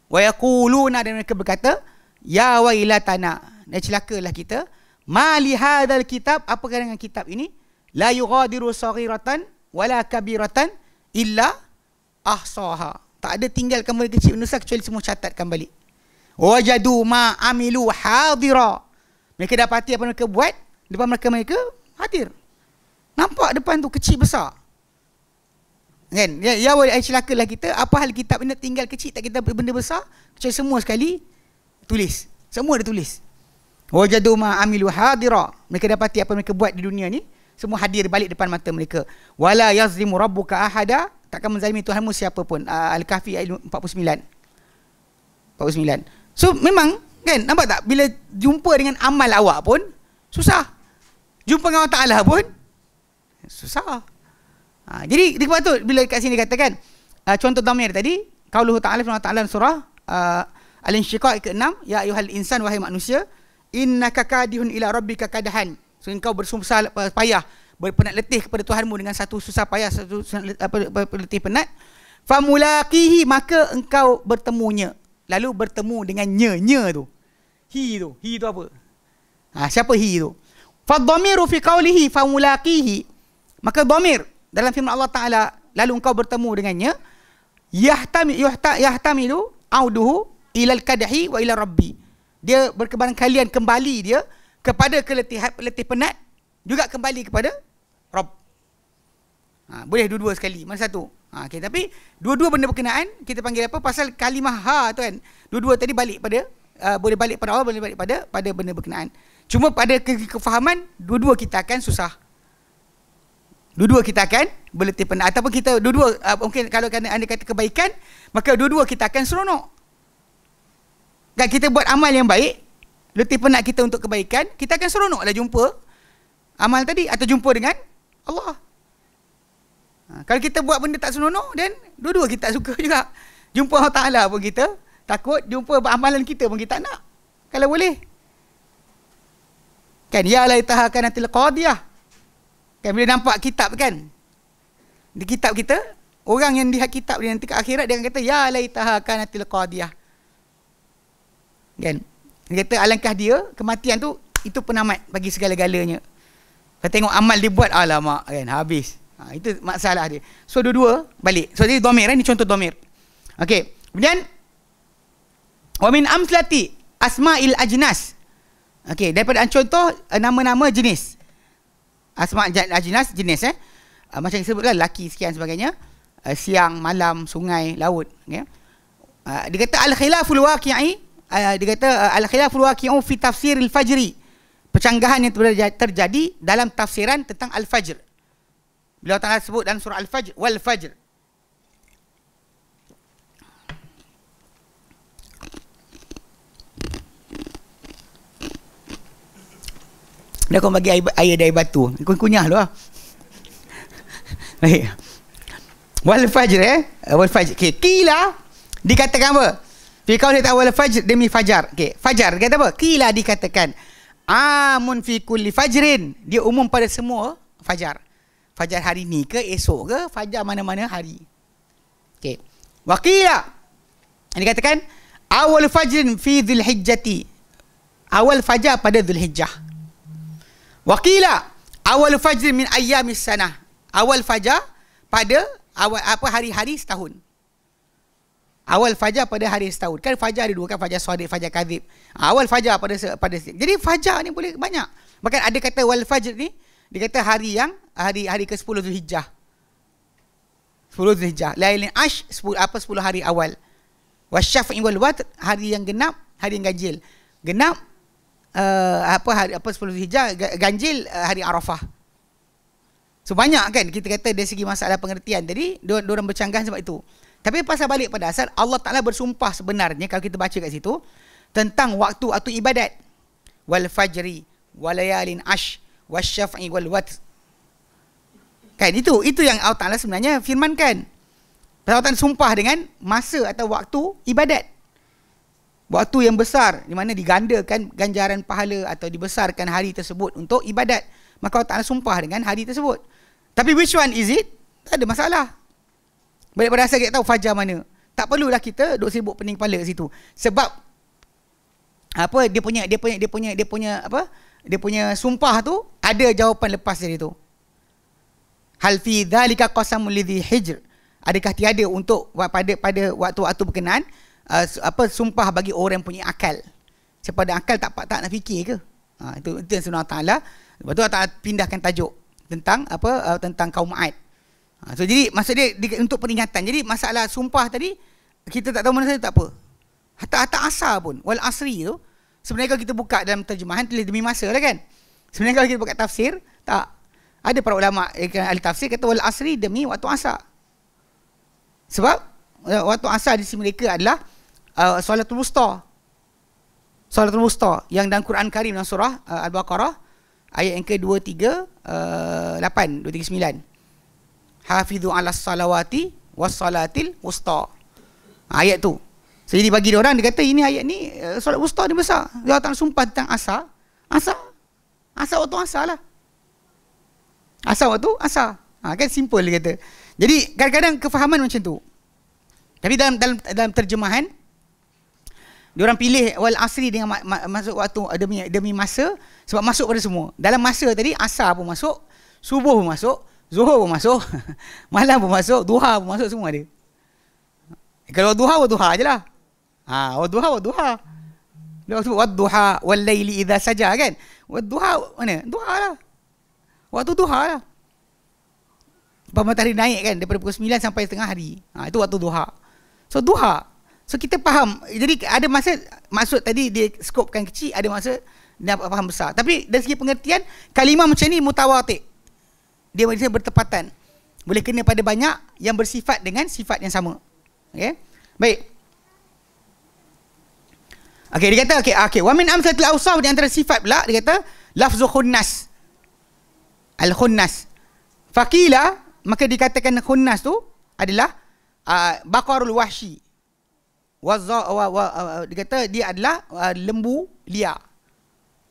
Speaker 1: Wa yaquluna, dan mereka berkata, ya wailatana, dan celakalah kita, ma li hadzal kitab, apakah dengan kitab ini, la yughadiru saghiratan wala kabiratan illa ahsaha, tak ada tinggalkan benda kecil besar kecuali semua catatkan balik. Wajadu ma amilu hadira, mereka dapati apa mereka buat depan mereka hadir, nampak depan tu kecil besar, kan? Ya celakalah kita, apa hal kitab ini tinggal kecil, tak kita benda besar kecuali semua sekali tulis, semua ada tulis. Wajadu ma amilu hadira, mereka dapati apa mereka buat di dunia ni semua hadir balik depan mata mereka. Wala yazlimu rabbuka ahada, takkan menzalimi Tuhanmu siapa pun. Al-Kahfi ayat 49. So memang, kan, nampak tak, bila jumpa dengan amal awak pun susah, jumpa dengan Allah Taala pun susah. Jadi sebab tu bila kat sini katakan contoh dhamir tadi, qauluhu ta'ala, firman Allah Taala surah Al-Insyiqaq ke-6, ya ayyuhal insan, wahai manusia, innaka kadihun ila rabbika kadahan. So engkau bersusah payah, berpenat letih kepada Tuhanmu dengan satu susah payah, satu letih penat. Famulaqihi, maka engkau bertemunya. Lalu bertemu dengan nya tu. Hi tu apa? Siapa hi tu? Fadhamiru fi qawlihi famulaqihi, maka dhamir dalam firman Allah Taala, lalu engkau bertemu dengannya, yahtamilu auduhu ilal kadhi wa ila rabbi. Dia berkebaran kalian kembali dia kepada letih penat, juga kembali kepada Rabb. Boleh dua-dua sekali, mana satu? Okay, tapi dua-dua benda berkenaan kita panggil apa? Pasal kalimah ha tu kan, dua-dua tadi balik pada boleh balik pada Allah, boleh balik pada benda berkenaan. Cuma pada kefahaman, dua-dua kita akan susah, dua-dua kita akan berletih penat, ataupun kita dua-dua mungkin kalau anda kata kebaikan, maka dua-dua kita akan seronok. Kan kita buat amal yang baik, letih penat kita untuk kebaikan, kita akan seronoklah jumpa amal tadi atau jumpa dengan Allah. Kalau kita buat benda tak seronok, dan dua-dua kita tak suka juga. Jumpa Allah Ta'ala pun kita takut, jumpa amalan kita pun kita tak nak, kalau boleh. Kan, ya laitaha kanatil qadiyah. Kan bila nampak kitab, kan, di kitab kita, orang yang lihat kitab dia nanti ke akhirat, dia akan kata ya laitaha kanatil qadiyah. Kan, dia kata alangkah dia kematian tu, itu penamat bagi segala-galanya. Kalau tengok amal dia buat, alamak, kan, habis. Itu masalah dia. So dua-dua balik. So ini dhamir, ini contoh dhamir. Okey. Kemudian wa min amslati asma'il ajnas. Okey, daripada contoh nama-nama jenis. Asma' ajnas, jenis macam disebutlah laki sekian sebagainya. Siang, malam, sungai, laut, okay. Dia kata al-khilaful waqi'i, dia kata al-khilaful waqi'u fi tafsiril fajri. Percanggahan yang terjadi dalam tafsiran tentang al-fajr. Bila Allah Ta'ala sebut dalam surah Al-Fajr, wal fajr. Dia kau bagi air dari batu. Kau kunyah tu lah. Baik. Wal fajr wal fajr. Okey, qila dikatakan apa? Fi qauli ta'ala wal fajr demi fajar. Okey, fajar kata apa? Qila dikatakan amun fi kulli fajrin, dia umum pada semua fajar. Fajar hari ni ke esok ke, fajar mana-mana hari. Okey. Wa qila dikatakan awal fajrin fi Dzulhijjati, awal fajar pada Dzulhijjah. Wa qila awal fajrin min ayyamis sanah, awal fajar pada awal hari-hari setahun. Awal fajar pada hari setahun. Kan fajar ada dua kan, fajar shadiq, fajar kadzib. Awal fajar pada jadi fajar ni boleh banyak. Bahkan ada kata wal fajr ni dia kata hari yang hari ke-10 Zulhijjah. 10 Zulhijjah. Lailin ash 10 hari awal. Wasyaf'i wal watr hari yang genap, hari yang ganjil. Genap hari 10 Zulhijjah, ganjil hari Arafah. So banyak kan kita kata dari segi masalah pengertian tadi diorang bercanggah sebab itu. Tapi pasal balik pada asal Allah Taala bersumpah sebenarnya kalau kita baca kat situ tentang waktu ibadat. Wal fajri walayalin ash wasyaf'i wal watr. Kan itu yang Allah Taala sebenarnya firmankan. Allah Taala sumpah dengan masa atau waktu ibadat. Waktu yang besar di mana digandakan ganjaran pahala atau dibesarkan hari tersebut untuk ibadat. Maka Allah Taala sumpah dengan hari tersebut. Tapi which one is it? Tak ada masalah. Balik pada asal kita tahu fajar mana. Tak perlulah kita duk sibuk pening kepala kat situ. Sebab apa dia punya sumpah tu ada jawapan lepas dari tu. Hal fi dzalika qasamul lidhi hijr. Adakah tiada untuk pada waktu-waktu berkenaan sumpah bagi orang yang punya akal. Siapa ada akal tak nak fikir ke? Itu yang Subhanahu Wa Taala. Lepas tu Allah Taala pindahkan tajuk tentang tentang kaum Ad. So jadi maksud dia untuk peringatan. Jadi masalah sumpah tadi kita tak tahu mana saja tak apa. Hatta asar pun wal asri tu sebenarnya kalau kita buka dalam terjemahan tulis demi masa lah kan. Sebenarnya kalau kita buka tafsir tak ada para ulama ahli tafsir kata wal asri demi waktu asar. Sebab waktu asar di sisi mereka adalah salatul wusta. Salatul wusta yang dalam Quran Karim dalam surah Al-Baqarah ayat yang ke-238 239. Hafizu 'alas salawati was salatil wusta. Ayat tu. So, jadi bagi orang dia kata ini ayat ni solat wusta ni besar. Dia tak sumpah tentang asar. Asar waktu asar lah. Asar waktu asar. Kan simple dia kata. Jadi kadang-kadang kefahaman macam tu. Tapi dalam terjemahan diorang pilih wal asri dengan masuk waktu demi masa sebab masuk pada semua. Dalam masa tadi asar pun masuk, subuh pun masuk, zuhur pun masuk, malam pun masuk, duha pun masuk, semua ada. Kalau duha je lah. Duha. Dia sebut wadduha wal laili idza saja kan. Wadduha mana? Duha lah. Waktu duha lah. Matahari naik kan daripada pukul 9 sampai tengah hari. Itu waktu duha. So duha. So kita faham. Jadi ada masa maksud tadi dia skopkan kecil, ada masa dia faham besar. Tapi dari segi pengertian kalimah macam ni mutawatir. Dia bertepatan. Boleh kena pada banyak yang bersifat dengan sifat yang sama. Okey. Baik. Okey, dia kata okey. Wa min amsatil awsaf, di antara sifat pula dia kata lafzu khunnas. Al-khunnas. Faqila, maka dikatakan khunnas tu adalah baqarul wahshi. Dia kata dia adalah lembu liar.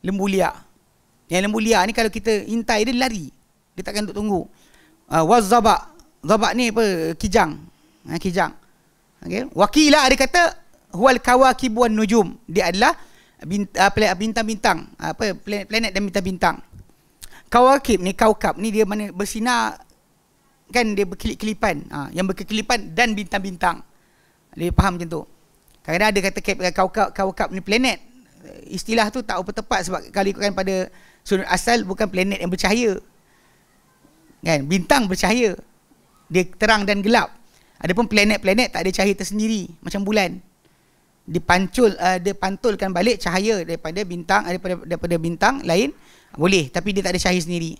Speaker 1: Lembu liar. Yang lembu liar ni kalau kita intai dia lari. Dia takkan duduk tunggu. Wazabak. Zabak ni apa? Kijang. Kijang. Okey. Wakila dia kata huwal kawakib wan nujum. Dia adalah bintang-bintang. Planet dan bintang-bintang. Kawakib ni, kaukab ni dia mana bersinar kan, dia berkelip-kelipan. Yang berkelip-kelipan dan bintang-bintang. Dia faham macam tu. Kadang-kadang ada kata kaukab ni planet. Istilah tu tak tepat sebab kalau ikutkan pada sudut asal bukan planet yang bercahaya. Kan, bintang bercahaya. Dia terang dan gelap. Adapun planet-planet tak ada cahaya tersendiri macam bulan. Dia pantulkan balik cahaya daripada daripada bintang lain boleh, tapi dia tak ada cahaya sendiri.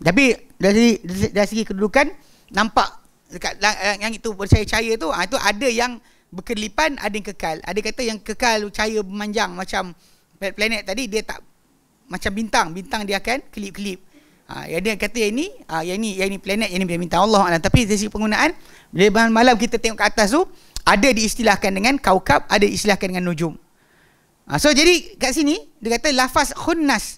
Speaker 1: Tapi dari segi kedudukan nampak dekat yang itu bercahaya-cahaya tu, itu ada yang berkelipan, ada yang kekal. Ada kata yang kekal cahaya memanjang macam planet tadi, dia tak macam bintang dia akan kelip-kelip. Yang dia kata yang ni planet, yang ni bintang, Allah Alam. Tapi dari segi penggunaan, bila malam kita tengok ke atas tu, ada diistilahkan dengan kaukab, ada diistilahkan dengan nujum. So jadi kat sini dia kata lafaz khunnas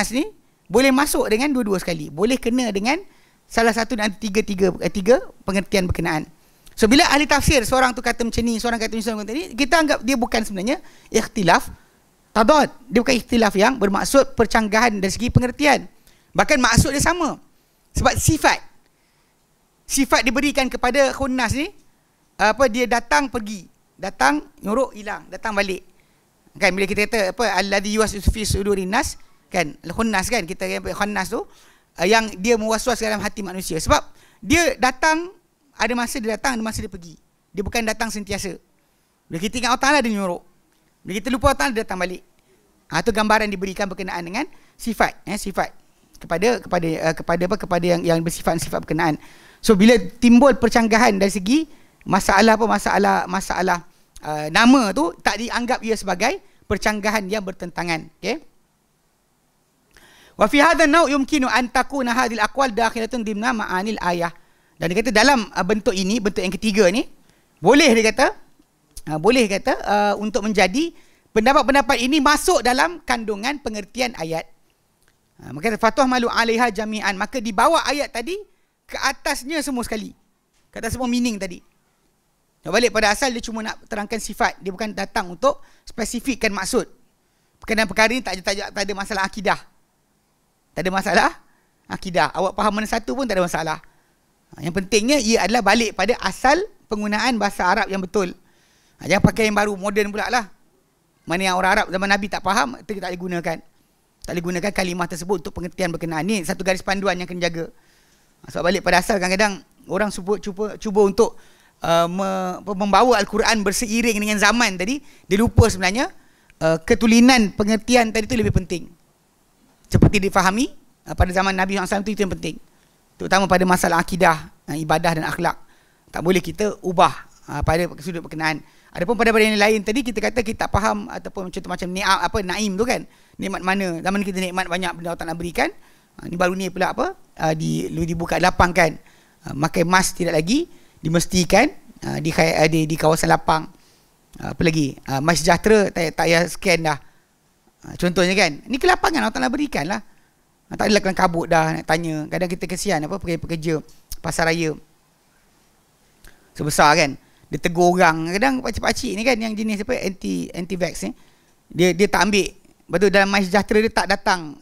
Speaker 1: ni boleh masuk dengan dua-dua sekali, boleh kena dengan salah satu dan tiga pengertian berkenaan. So bila ahli tafsir, seorang tu kata macam ni, seorang kata macam ni, kita anggap dia bukan sebenarnya ikhtilaf tadad, dia bukan ikhtilaf yang bermaksud percanggahan dari segi pengertian, bahkan maksud dia sama. Sebab sifat diberikan kepada khunnas ni, dia datang pergi, datang nyorok hilang, datang balik. Kan bila kita kata alladhi yuwaswisu fi sudurin nas, kan khunnas, kan kita khunnas tu yang dia mewaswas dalam hati manusia. Sebab dia datang, ada masa dia datang, ada masa dia pergi. Dia bukan datang sentiasa. Bila kita ingat Allah Ta'ala, dia nyorok. Bila kita lupa Allah Ta'ala, dia datang balik. Itu gambaran diberikan berkenaan dengan sifat, sifat kepada yang bersifat berkenaan. So bila timbul percanggahan dari segi masalah nama tu, tak dianggap ia sebagai percanggahan yang bertentangan. Okey. Wa fi hadha an-naw' yumkinu an takuna hadhihi al-aqwal dakhilatun dimna ma'anil ayah. Dan dia kata dalam bentuk ini, bentuk yang ketiga ni, boleh untuk menjadi pendapat-pendapat ini masuk dalam kandungan pengertian ayat. Maka fatwa malu 'alaiha jami'an, maka dibawa ayat tadi ke atasnya semua sekali. Ke atas semua meaning tadi. Balik pada asal, dia cuma nak terangkan sifat, dia bukan datang untuk spesifikkan maksud. Berkenaan perkara ni tak ada masalah akidah. Tak ada masalah akidah. Awak faham mana satu pun tak ada masalah. Yang pentingnya ia adalah balik pada asal penggunaan bahasa Arab yang betul. Jangan pakai yang baru, moden pula lah. Mana yang orang Arab zaman Nabi tak faham, kita tak boleh gunakan. Tak boleh gunakan kalimah tersebut untuk pengertian berkenaan. Ni satu garis panduan yang kena jaga. Sebab balik pada asal, kadang-kadang orang cuba untuk membawa Al-Quran berseiring dengan zaman tadi, dia lupa sebenarnya ketulinan pengertian tadi tu lebih penting. Seperti difahami pada zaman Nabi SAW itu yang penting, terutama pada masalah akidah, ibadah dan akhlak. Tak boleh kita ubah pada sudut berkenaan. Adapun pada yang lain tadi, kita kata kita tak faham, ataupun contoh macam naim tu kan, nikmat mana, zaman kita nikmat banyak benda Allah Ta'ala berikan, ni baru ni pula dibuka lapang kan, makai mask tidak lagi dimestikan di kawasan lapang. Apa lagi, mas sejahtera tak payah scan dah. Contohnya kan, ni kelapangan Allah Ta'ala berikan lah. Tak adalah kelang kabut dah nak tanya. Kadang kita kesian pekerja pasar raya sebesar kan, dia tegur orang. Kadang pakcik-pakcik ni kan, yang jenis anti-vax ni, dia tak ambil. Lepas tu dalam mas sejahtera dia tak datang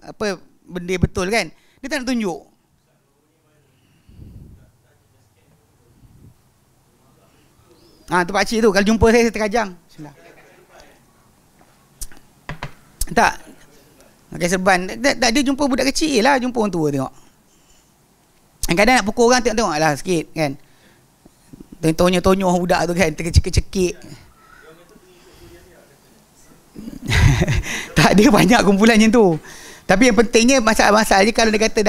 Speaker 1: benda betul kan, dia tak nak tunjuk. Tu pakcik tu, kalau jumpa saya terkajang. Tak pakai serban. Tak, dia jumpa budak kecil lah, jumpa orang tua tengok. Kadang-kadang nak pukul orang, tengok lah sikit kan. Tonyoh-tonyoh budak tu kan, tercekik-cekik. Tak ada banyak kumpulan macam tu. Tapi yang pentingnya masalah-masalah je, kalau dia kata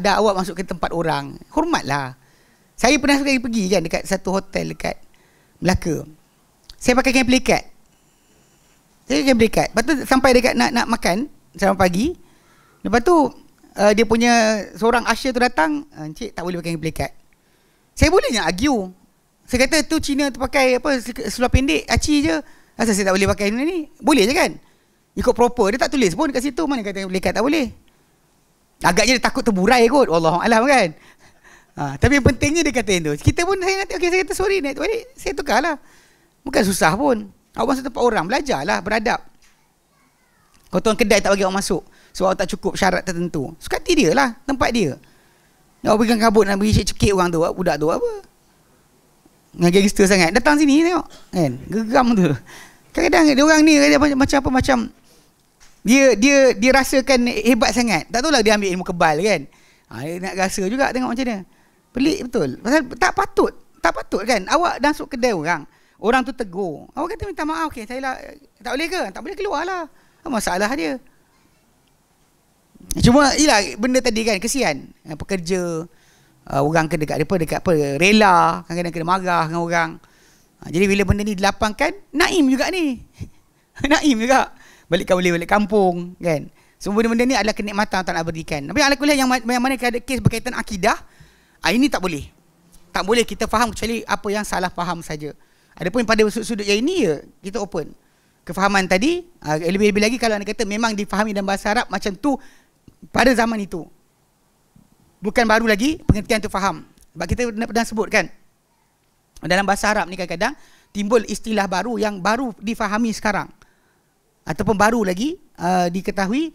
Speaker 1: dah awak masuk ke tempat orang, hormatlah. Saya pernah sekali pergi kan dekat satu hotel dekat Melaka. Saya pakai kain pelikat. Lepas tu sampai dekat nak makan sampai pagi. Lepas tu dia punya seorang usher tu datang, "Encik tak boleh pakai kain pelikat." Saya boleh nak argue. Saya kata tu Cina tu pakai seluar pendek, aci je. Asal saya tak boleh pakai ni? Boleh je kan? Ikut proper. Dia tak tulis pun dekat situ, mana kata kain pelikat tak boleh. Agaknya dia takut terburai kot, wallahualam kan. Tapi yang pentingnya dia kata itu. Kita pun saya nanti saya kata sorry naik balik, saya tukarlah. Bukan susah pun. Awak masuk tempat orang, belajarlah beradab. Kau tuan kedai tak bagi awak masuk sebab awak tak cukup syarat tertentu, suka hati dia lah, tempat dia. Awak pegang kabut nak beri cekik orang tu, budak tu apa? Dengan gangster sangat. Datang sini tengok kan, geram tu. Kadang-kadang dia orang ni macam dia rasakan hebat sangat. Tak tahulah dia ambil ilmu kebal kan. Dia nak rasa juga tengok macam mana. Pelik betul. Pasal tak patut kan. Awak masuk kedai orang tu tegur, awak kata minta maaf, okay, saya lah tak boleh ke? Tak boleh, keluar lah. Masalah dia. Cuma ialah benda tadi kan, kesian pekerja, orang dekat rela, kadang-kadang kena marah dengan orang. Jadi bila benda ni dilapangkan, naim juga ni. Naim juga. Balik kampung kan. Semua benda-benda ni adalah kenikmatan Allah berikan. Tapi ala kuliah yang mana ada kes berkaitan akidah, ini tak boleh. Tak boleh kita faham kecuali apa yang salah faham saja. Adapun pada sudut yang ini ya, kita open. Kefahaman tadi, lebih-lebih lagi kalau anda kata memang difahami dalam bahasa Arab macam tu pada zaman itu. Bukan baru lagi pengertian tu faham. Sebab kita pernah sebut kan, dalam bahasa Arab ni kadang-kadang timbul istilah baru yang baru difahami sekarang. Ataupun baru lagi diketahui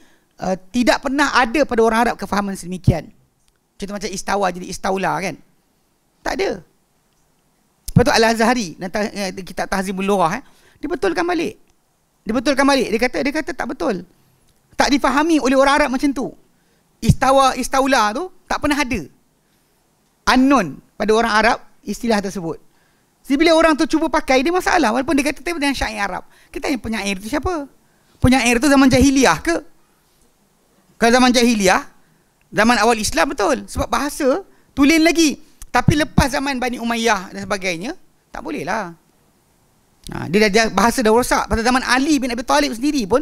Speaker 1: tidak pernah ada pada orang Arab kefahaman sedemikian. Contoh macam istawa jadi istaula kan. Tak ada. Lepas tu Al-Azhari kitab Tahzibul Lughah dia betulkan balik. Dia kata tak betul. Tak difahami oleh orang Arab macam tu. Istawa, istaula tu tak pernah ada. Unknown pada orang Arab istilah tersebut. Jadi bila orang tu cuba pakai, dia masalah. Walaupun dia kata dengan syair Arab. Kita tanya penyair tu siapa? Penyair tu zaman jahiliah ke? Kalau zaman jahiliah, zaman awal Islam betul. Sebab bahasa tulen lagi. Tapi lepas zaman Bani Umayyah dan sebagainya, tak boleh lah. Dia bahasa dah rosak. Pada zaman Ali bin Abi Talib sendiri pun,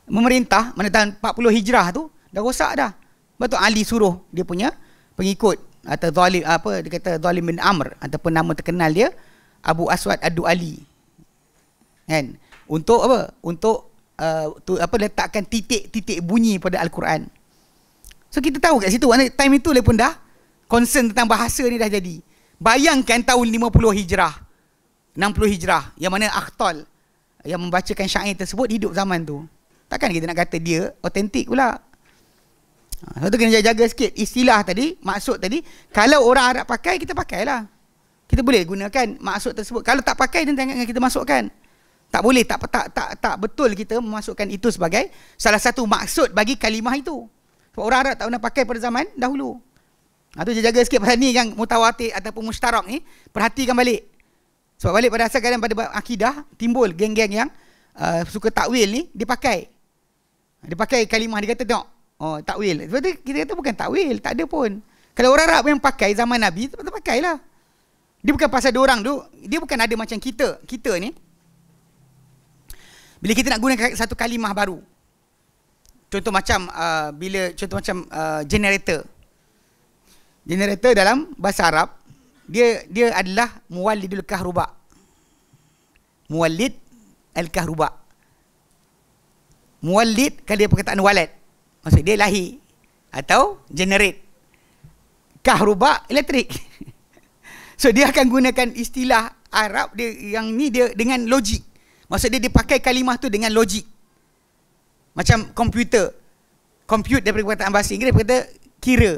Speaker 1: memerintah, mana tahun 40 Hijrah tu, dah rosak dah. Lepas tu Ali suruh dia punya pengikut, atau zalim, dia kata Zalim bin Amr, ataupun nama terkenal dia, Abu Aswad Ad-Du'ali. Kan? Untuk apa? Untuk letakkan titik-titik bunyi pada Al-Quran. So kita tahu kat situ, time itu dia pun dah concern tentang bahasa ni dah jadi. Bayangkan tahun 50 Hijrah, 60 Hijrah, yang mana Akhtal yang membacakan syair tersebut hidup zaman tu. Takkan kita nak kata dia autentik pula. Sebab tu kena jaga sikit istilah tadi, maksud tadi. Kalau orang Arab pakai, kita pakailah. Kita boleh gunakan maksud tersebut. Kalau tak pakai, dan jangan kita masukkan. Tak boleh, tak betul kita memasukkan itu sebagai salah satu maksud bagi kalimah itu. Sebab orang Arab tak pernah pakai pada zaman dahulu. Tu jaga sikit pasal ni yang mutawatir ataupun mustarak ni, perhatikan balik. Sebab balik pada asal kadang pada akidah, timbul geng-geng yang suka takwil ni, dia pakai kalimah, dia kata tengok, takwil. Sebab tu kita kata bukan takwil, tak ada pun. Kalau orang Arab yang pakai zaman Nabi, betul pakailah. Dia bukan pasal dia orang tu, dia bukan ada macam kita ni. Bila kita nak gunakan satu kalimah baru, contoh macam generator. Generator dalam bahasa Arab, dia adalah muwallidul kahruba. Muwallid al-kahruba. Muwallid kan dia perkataan walad. Maksud dia lahir atau generate. Kahruba elektrik. So dia akan gunakan istilah Arab dia yang ni dia dengan logik. Maksud dia pakai kalimah tu dengan logik. Macam komputer. Compute daripada perkataan bahasa Inggeris dia kata kira.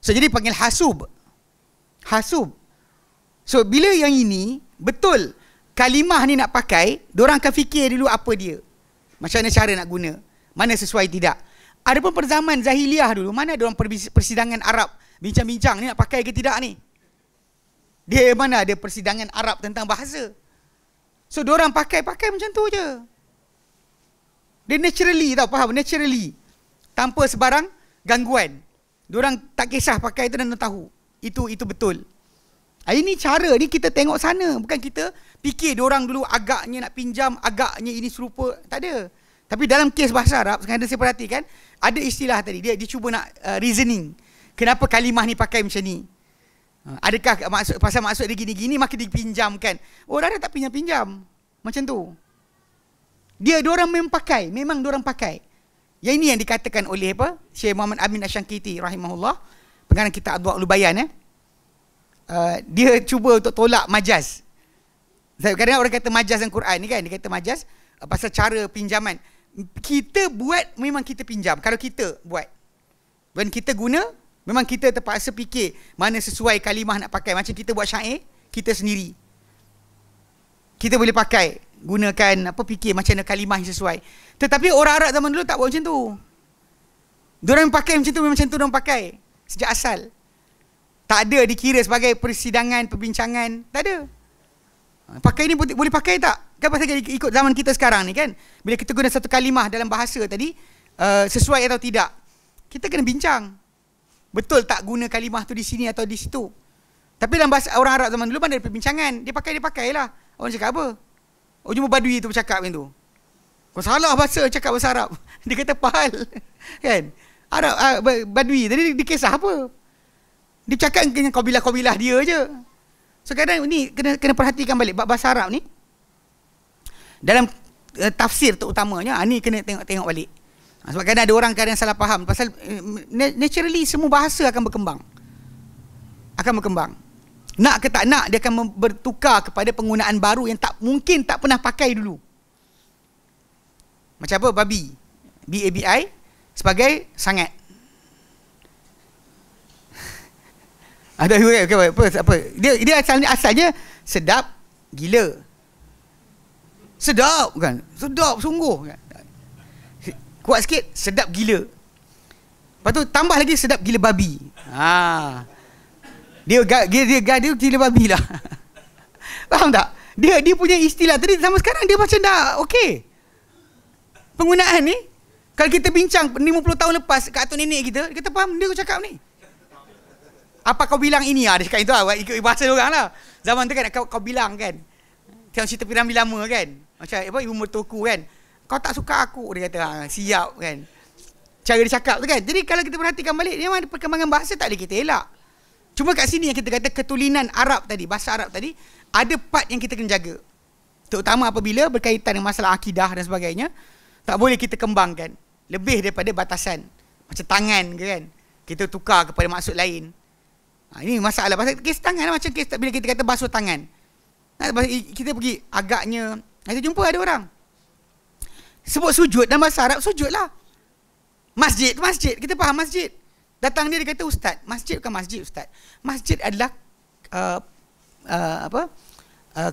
Speaker 1: So jadi panggil hasub. Hasub. So bila yang ini betul kalimah ni nak pakai, diorang akan fikir dulu apa dia. Macam mana cara nak guna. Mana sesuai tidak. Adapun pada zaman Zahiliyah dulu, mana diorang persidangan Arab bincang-bincang ni nak pakai ke tidak ni. Dia mana ada persidangan Arab tentang bahasa. So diorang pakai macam tu je. Dia naturally tau, faham? Naturally. Tanpa sebarang gangguan. Diorang tak kisah pakai itu dan tahu. Itu betul. Ini cara ni kita tengok sana. Bukan kita fikir diorang dulu agaknya nak pinjam, agaknya ini serupa. Tak ada. Tapi dalam kes bahasa Arab, sekarang saya perhatikan, ada istilah tadi. Dia cuba nak reasoning. Kenapa kalimah ni pakai macam ni? Adakah pasal maksud dia gini-gini, maka dipinjamkan. Orang ada tak pinjam-pinjam. Macam tu. Diorang memang pakai. Memang diorang pakai. Yang ini yang dikatakan oleh Syekh Muhammad Amin Asy-Syankiti rahimahullah, pengarang kitab Adwa'ul Bayan. Dia cuba untuk tolak majaz. Kadang-kadang orang kata majaz dalam Quran ni kan, dia kata majaz pasal cara pinjaman. Kita buat, memang kita pinjam. Kalau kita buat dan kita guna, memang kita terpaksa fikir mana sesuai kalimah nak pakai. Macam kita buat syair, kita sendiri kita boleh pakai, gunakan fikir macam mana kalimah yang sesuai. Tetapi orang Arab zaman dulu tak buat macam tu. Diorang pakai macam tu, memang macam tu diorang pakai sejak asal. Tak ada dikira sebagai persidangan, perbincangan. Tak ada. Pakai ni boleh pakai tak? Kan pasal ikut zaman kita sekarang ni kan, bila kita guna satu kalimah dalam bahasa tadi, sesuai atau tidak, kita kena bincang. Betul tak guna kalimah tu di sini atau di situ? Tapi dalam bahasa orang Arab zaman dulu mana ada perbincangan. Dia pakai lah. Orang cakap apa? Cuma badui tu bercakap macam tu. Kau salah bahasa cakap bahasa Arab. Dia kata pahal. Kan? Arab Badui tadi dia kisah apa? Dia cakap dengan kabilah-kabilah dia je. So kadang ni kena perhatikan balik bahasa Arab ni. Dalam tafsir terutamanya, ni kena tengok balik. Sebab kadang ada orang kadang salah faham pasal naturally semua bahasa akan berkembang. Nak ke tak nak, dia akan bertukar kepada penggunaan baru yang mungkin tak pernah pakai dulu. Macam apa? Babi. B-A-B-I sebagai sangat. Ada apa? Dia asalnya sedap gila. Sedap kan? Sedap sungguh kan? Kuat sikit, sedap gila. Lepas tu tambah lagi sedap gila babi. Dia gila babi lah. Faham tak? Dia punya istilah tadi sama sekarang dia macam dah okey. Penggunaan ni, kalau kita bincang 50 tahun lepas kat atuk nenek kita, kita faham dia cakap ni. Apa kau bilang ini? Dia cakap itu lah, ikut bahasa orang lah. Zaman tu kan kau bilang kan. Tengok cerita Piramli lama kan. Macam ibu mertuaku kan. Kau tak suka aku, dia kata siap kan. Cara dia cakap tu kan. Jadi kalau kita perhatikan balik, memang ada perkembangan bahasa tak boleh kita elak. Cuma kat sini yang kita kata ketulinan Arab tadi, bahasa Arab tadi, ada part yang kita kena jaga. Terutama apabila berkaitan dengan masalah akidah dan sebagainya, tak boleh kita kembangkan lebih daripada batasan. Macam tangan ke kan, kita tukar kepada maksud lain. Ini masalah. Pasal kes tangan macam kes bila kita kata basuh tangan. Kita pergi agaknya, kita jumpa ada orang sebut sujud dalam bahasa Arab, sujud lah. Masjid, kita faham masjid. Datang dia kata ustaz. Masjid bukan masjid ustaz. Masjid adalah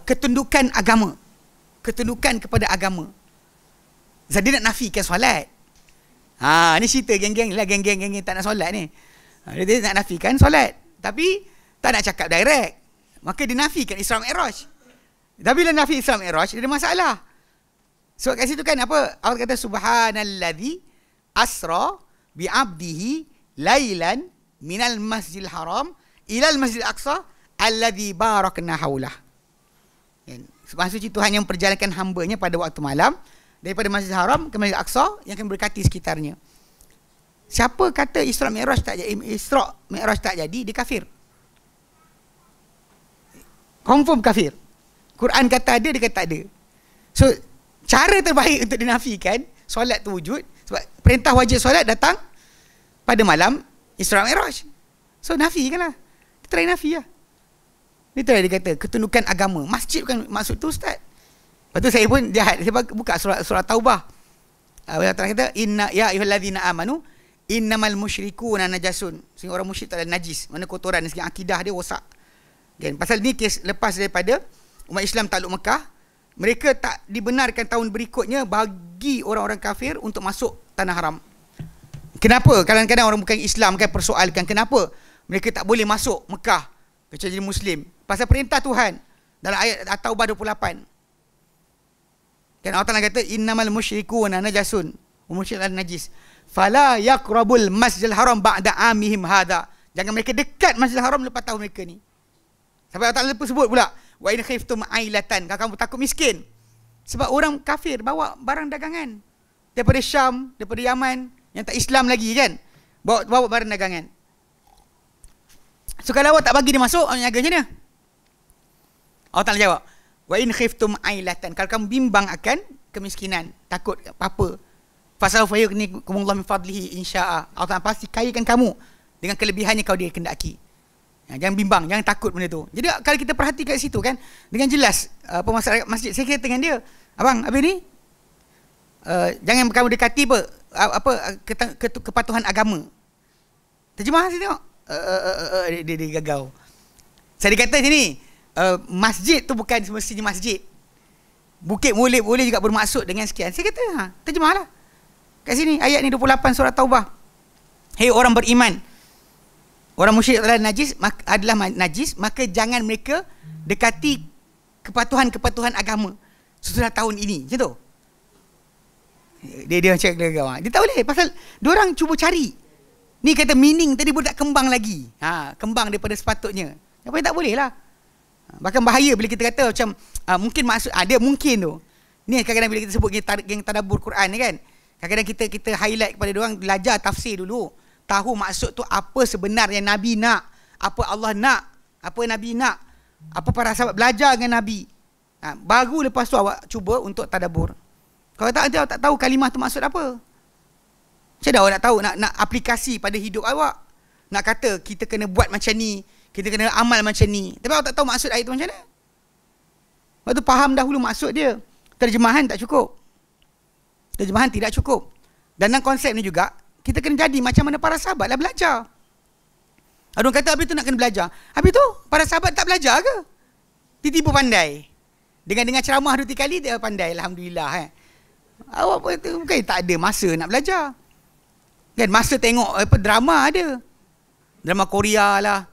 Speaker 1: ketundukan agama. Ketundukan kepada agama. Jadi dia nak nafikan solat. Ni cerita geng-geng lah, geng-geng tak nak solat ni. Dia nak nafikan solat, tapi tak nak cakap direct. Maka dia nafikan Isra Mi'raj. Tapi bila nafi Isra Mi'raj, dia ada masalah. Sebab kat situ kan apa? Allah kata subhanalladzi asra bi'abdihi lailan minal masjidil haram ilal masjidil aqsa alladzi barakna haulah. Maksud Tuhan yang memperjalankan hamba-Nya pada waktu malam daripada Masjidil Haram ke Masjidil Aqsa yang akan berkati sekitarnya. Siapa kata Isra Mi'raj tak jadi, dia kafir. Confirm kafir. Quran kata ada, dia kata tak ada. So, cara terbaik untuk dinafikan solat tu wujud, sebab perintah wajib solat datang pada malam Isra Mi'raj. So, nafikanlah. Kita try nafi lah. Dia try dia kata, ketundukan agama. Masjid bukan maksud tu ustaz. Lepas tu saya pun jahat. Saya buka surah Taubah. Allah Ta'ala kata, inna ya ayyuhallazina amanu innamal musyrikuna najasun. Sehingga orang musyrik tak ada najis. Mana kotoran, segi akidah dia rosak. Okay. Pasal ni kes lepas daripada umat Islam takluk Mekah, mereka tak dibenarkan tahun berikutnya bagi orang-orang kafir untuk masuk tanah haram. Kenapa? Kadang-kadang orang bukan Islam kan persoalkan kenapa mereka tak boleh masuk Mekah kecuali jadi Muslim. Pasal perintah Tuhan dalam ayat At-Taubah 28. Dan Allah Ta'ala kata innamal musyrikuna najasun wa musyrikan najis fala yaqrabul masjidil haram ba'da amihim hadha. Jangan mereka dekat Masjidil Haram lepas tahun mereka ni. Sampai Allah Ta'ala sebut pula wa in khiftum ailatan, kalau kamu takut miskin. Sebab orang kafir bawa barang dagangan daripada Syam, daripada Yaman yang tak Islam lagi kan, bawa barang dagangan. So kalau awak tak bagi dia masuk, awak jaga macam mana? Allah Ta'ala jawab wa in khiftum ailatan, kalau kamu bimbang akan kemiskinan, takut apa-apa, fasawfa yughnikumullahu min fadlihi insya'a, Allah Ta'ala pasti kayakan kamu dengan kelebihannya kau dia kendaki. Jangan bimbang, jangan takut benda tu. Jadi kalau kita perhati kat situ kan, dengan jelas pemasaran masjid, saya kata dengan dia, abang, habis ni jangan kamu dekati kepatuhan agama. Terjemah saya tengok dia gagau. Saya kata sini masjid tu bukan semestinya masjid. Bukit boleh juga bermaksud dengan sekian. Saya kata terjemahlah. Kat sini ayat ni 28 surah Taubah. Hei orang beriman, orang musyrik adalah najis, maka jangan mereka dekati kepatuhan agama setelah tahun ini. Macam tu. Dia macam gagau. Dia tak boleh pasal diorang cuba cari. Ni kata meaning tadi pun tak kembang lagi. Kembang daripada sepatutnya. Apa yang tak boleh lah. Bahkan bahaya bila kita kata macam mungkin maksud dia mungkin tu. Ni kadang-kadang bila kita sebut geng tadabbur Quran ni kan, kadang-kadang kita highlight kepada diorang belajar tafsir dulu. Tahu maksud tu apa sebenarnya Nabi nak, apa Allah nak, apa Nabi nak, apa para sahabat belajar dengan Nabi. Baru lepas tu awak cuba untuk tadabbur. Kalau tak, awak tak tahu kalimah tu maksud apa. Macam mana awak nak tahu, nak aplikasi pada hidup awak. Nak kata kita kena buat macam ni, kita kena amal macam ni, tapi awak tak tahu maksud ayat tu macam mana. Lepas tu faham dahulu maksud dia. Terjemahan tak cukup. Terjemahan tidak cukup. Dan dalam konsep ni juga, kita kena jadi macam mana para sahabat lah belajar. Ada orang kata habis tu nak kena belajar. Habis tu para sahabat tak belajar ke? Tiba-tiba pandai. Dengan ceramah 2-3 kali dia pandai, alhamdulillah. Awak bukan tak ada masa nak belajar. Kan masa tengok drama ada. Drama Korea lah,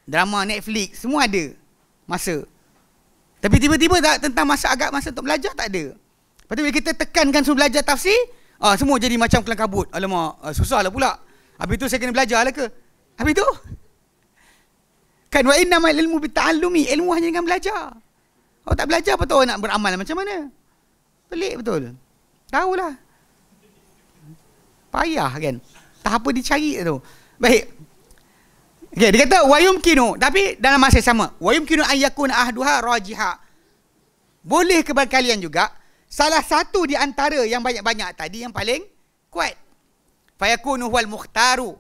Speaker 1: drama Netflix, semua ada masa. Tapi tiba-tiba tak tentang masa untuk belajar tak ada. Lepas tu bila kita tekankan suruh belajar tafsir, semua jadi macam kelang kabut. Alamak, susah lah pula. Habis tu saya kena belajar lah ke? Habis tu kan wa innamal ilmu bita'allumi, ilmu hanya dengan belajar. Kalau tak belajar apa tahu nak beramal macam mana? Pelik betul. Tahulah. Payah kan. Tak apa dicari tu. Baik. Okay, dia kata wa yumkinu, tapi dalam masa yang sama, wa yumkinu an yakuna ahduha rajiha. Boleh kepada kalian juga salah satu di antara yang banyak-banyak tadi yang paling kuat. Fa yakunu huwal mukhtaru.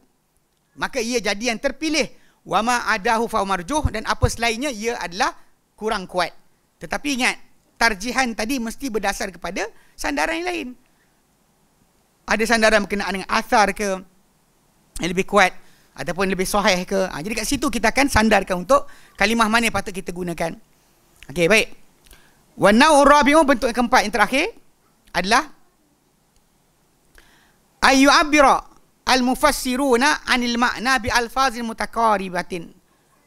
Speaker 1: Maka ia jadi yang terpilih. Wa ma adahu fa marjuh, dan apa selainnya ia adalah kurang kuat. Tetapi ingat, tarjihan tadi mesti berdasar kepada sandaran yang lain. Ada sandaran berkenaan dengan athar ke yang lebih kuat ataupun lebih sahih ke. Jadi kat situ kita akan sandarkan untuk kalimah mana yang patut kita gunakan. Okey, baik. Wa nau'ur rabi'u, bentuk yang keempat yang terakhir adalah ayyu'abbira al-mufassiruna 'anil ma'na bi alfazil mutakaribatin.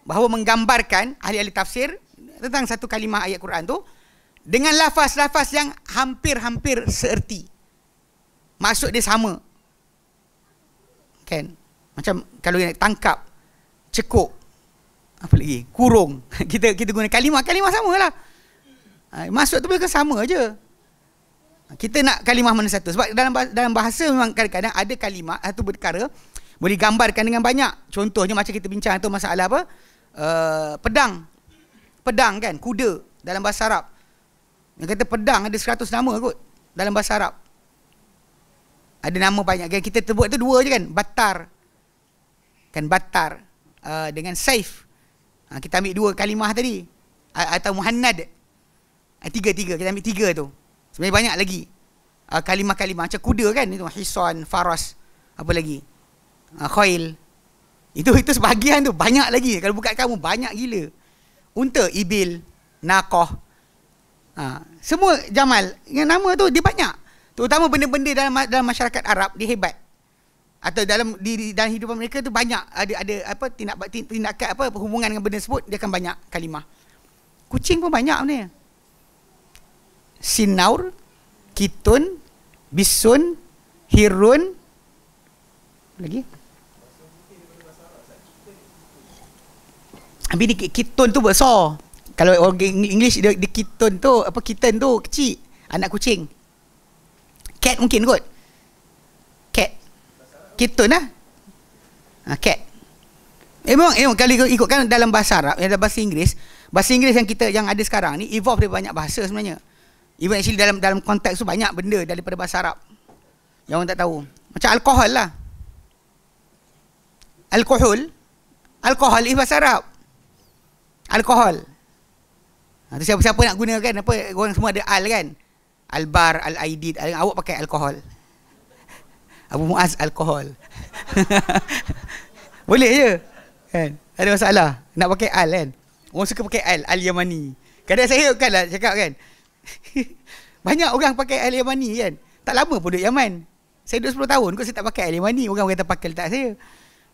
Speaker 1: Bahawa menggambarkan ahli-ahli tafsir tentang satu kalimah ayat Quran tu dengan lafaz-lafaz yang hampir-hampir seerti. Maksud dia sama. Kan? Macam kalau nak tangkap, cekuk, apa lagi? Kurung. kita guna kalimah samalah. Maksud tu bukan sama aje. Kita nak kalimah mana satu? Sebab dalam bahasa memang kadang-kadang ada kalimah satu perkara boleh gambarkan dengan banyak. Contohnya macam kita bincang tu masalah apa? Pedang kan, kuda dalam bahasa Arab. Yang kata pedang ada 100 nama kot dalam bahasa Arab. Ada nama banyak kan, kita terbuat tu dua je kan, batar. Kan batar dengan saif. Kita ambil dua kalimah tadi. Atau muhannad. Tiga, kita ambil tiga tu. Sebenarnya banyak lagi kalimah-kalimah macam kuda kan, itu hisan, faras, apa lagi? Khail. Itu sebahagian tu, banyak lagi. Kalau buka kamu banyak gila. Unta, ibil, naqah. Semua Jamal, yang nama tu dia banyak. Terutama benda-benda dalam masyarakat Arab dia hebat. Atau dalam hidupan mereka tu banyak ada apa tindakan apa hubungan dengan benda tersebut, dia akan banyak kalimah. Kucing pun banyak ni. Sinaur, kitun, bisun, hirun, apa lagi? Habis ni kitun tu besar. Kalau orang English dia kitun tu apa, kitten tu kecil, anak kucing. Cat mungkin kot. Cat. Kitun lah. Cat. Memang kalau ikutkan dalam bahasa Arab, dalam bahasa Inggeris yang ada sekarang ni evolve dari banyak bahasa sebenarnya. Even actually dalam konteks tu banyak benda daripada bahasa Arab yang orang tak tahu. Macam alkohol lah. Alkohol is bahasa Arab. Alkohol. Siapa-siapa nak gunakan apa, orang semua ada al kan. Albar, al-aidid, awak pakai alkohol. Abu Muaz alkohol. Boleh je. Kan? Ada masalah nak pakai al kan. Orang suka pakai al-Yamani. Kadang saya kan lah cakap kan. Banyak orang pakai al-Yamani kan. Tak lama pun duduk Yaman. Saya duduk 10 tahun kot saya tak pakai al-Yamani. Orang kata pakai letak saya.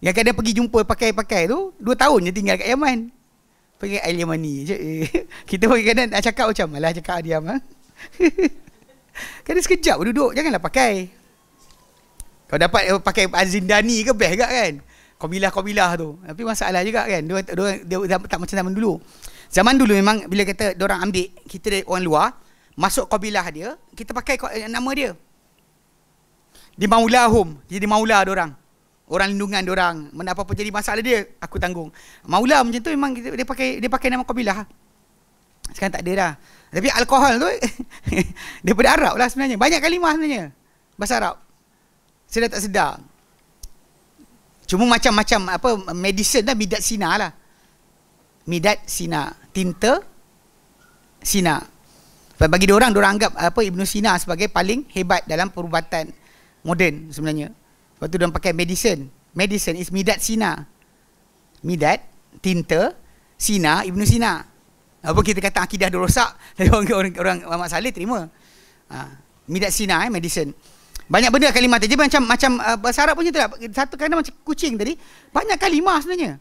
Speaker 1: Yang kadang pergi jumpa pakai tu 2 tahun je tinggal kat Yaman. Pakai al-Yamani je. Kita pun kadang nak cakap macam malah cakap diam ha. Kadang sekejap duduk, janganlah pakai. Kalau dapat pakai Azindani ke best juga kan. Qabilah tu. Tapi masalah juga kan. Dia tak macam zaman dulu. Zaman dulu memang bila kata diorang ambil kita orang luar, masuk kabilah dia, kita pakai nama dia. Di maulahum, jadi maula diorang. Orang lindungan diorang. Mana apa-apa jadi masalah dia, aku tanggung. Maula macam tu memang dia pakai nama kabilah. Sekarang tak ada dah. Tapi alkohol tu daripada Arab lah sebenarnya. Banyak kalimah sebenarnya bahasa Arab. Sedar tak sedar. Cuma macam-macam apa medicine dah, midat sina lah. Midat sina, tinta sina. Bagi diorang anggap apa Ibnu Sina sebagai paling hebat dalam perubatan moden sebenarnya. Lepas tu diorang pakai medicine. Medicine is midat sina. Midat, tinta, sina, Ibnu Sina. Apa kita kata akidah dia rosak, orang Muhammad Saleh terima. Midat sina, medicine. Banyak benda kalimah tadi macam bahasa Arab punya tu lah. Satu kalimah macam kucing tadi, banyak kalimah sebenarnya.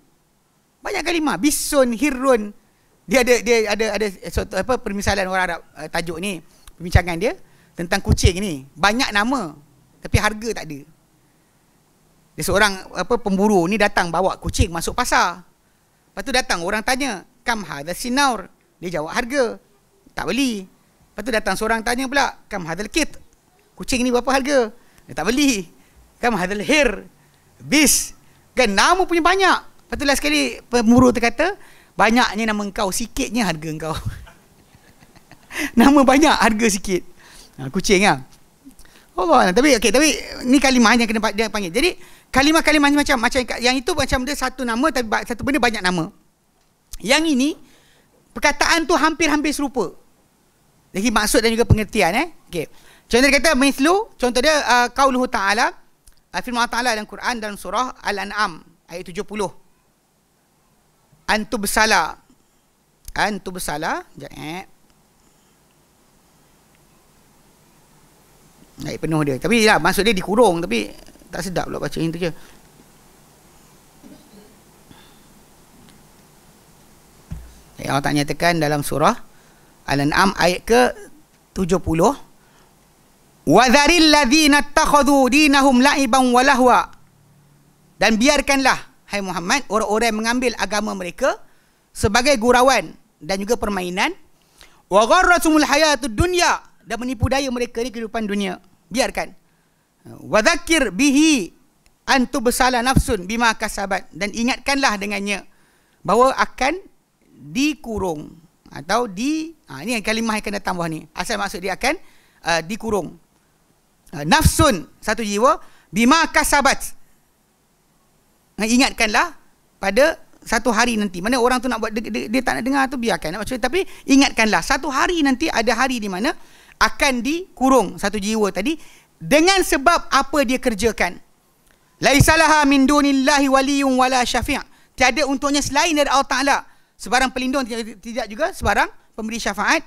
Speaker 1: Banyak kalimah, bisun, hirun. Dia ada suatu apa permisalan orang Arab, tajuk ni, perbincangan dia tentang kucing ni. Banyak nama tapi harga tak ada. Dia seorang apa pemburu ni datang bawa kucing masuk pasar. Lepas tu datang orang tanya, "Kam hadzal sinaur?" Dia jawab harga. Tak beli. Lepas tu datang seorang tanya pula, "Kam hadzal kit?" Kucing ni berapa harga? Dia tak beli. "Kam hadzal hir?" Bis. Kan nama punya banyak. Lepas tu last sekali pemburu tu kata, "Banyaknya nama engkau, sikitnya harga engkau." Nama banyak, harga sikit. Kucing lah. Allah. Tapi ni kalimah yang kena dia panggil. Jadi kalimah-kalimah macam yang itu macam dia satu nama tapi satu benda banyak nama. Yang ini perkataan tu hampir-hampir serupa. Jadi maksud dan juga pengertian okey. Contoh dia kata mislu, contoh dia qauluhu ta'ala, firman Allah Ta'ala dalam Quran dalam surah Al-An'am ayat 70. Antubsala. Ayat penuh dia. Tapi lah maksud dia dikurung, tapi tak sedap pula baca itu je. Allah tak nyatakan dalam surah Al-An'am ayat ke 70. Wa dzaril ladzina ittakhadhu dinahum la'iban wa lahwa. Dan biarkanlah hai Muhammad orang-orang yang mengambil agama mereka sebagai gurauan dan juga permainan. Wa gharratumul hayatud dunya, dan menipu daya mereka ni kehidupan dunia. Biarkan. Wa dzakir bihi antubsala nafsun bima kasabat, dan ingatkanlah dengannya bahawa akan dikurung atau ini yang kalimah yang akan datang bawah ni. Asal maksud dia akan dikurung. Nafsun, satu jiwa, bima kasabat. Ingatkanlah pada satu hari nanti. Mana orang tu nak buat dia tak nak dengar tu biarkan. Tapi ingatkanlah satu hari nanti ada hari di mana akan dikurung satu jiwa tadi dengan sebab apa dia kerjakan. Laisalaha min dunillahi waliyyun wala syafi'. Tiada untuknya selain dari Allah Ta'ala sebarang pelindung, tidak juga sebarang pemberi syafaat.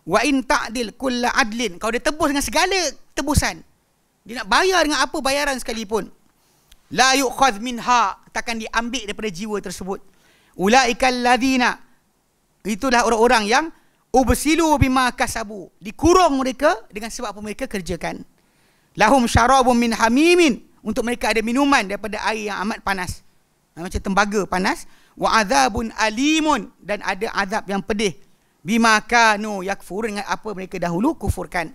Speaker 1: Wa in ta'dil kulla adlin. Kalau dia tebus dengan segala tebusan, dia nak bayar dengan apa bayaran sekalipun, la yu'khadh minha, takkan diambil daripada jiwa tersebut. Ulaikal ladzina, itulah orang-orang yang ubsilu bima kasabu, dikurung mereka dengan sebab apa mereka kerjakan. Lahum syarabun min hamimin, untuk mereka ada minuman daripada air yang amat panas, macam tembaga panas. Wa adzabun alimun, dan ada azab yang pedih. Bima kanu yakfur, dengan apa mereka dahulu kufurkan.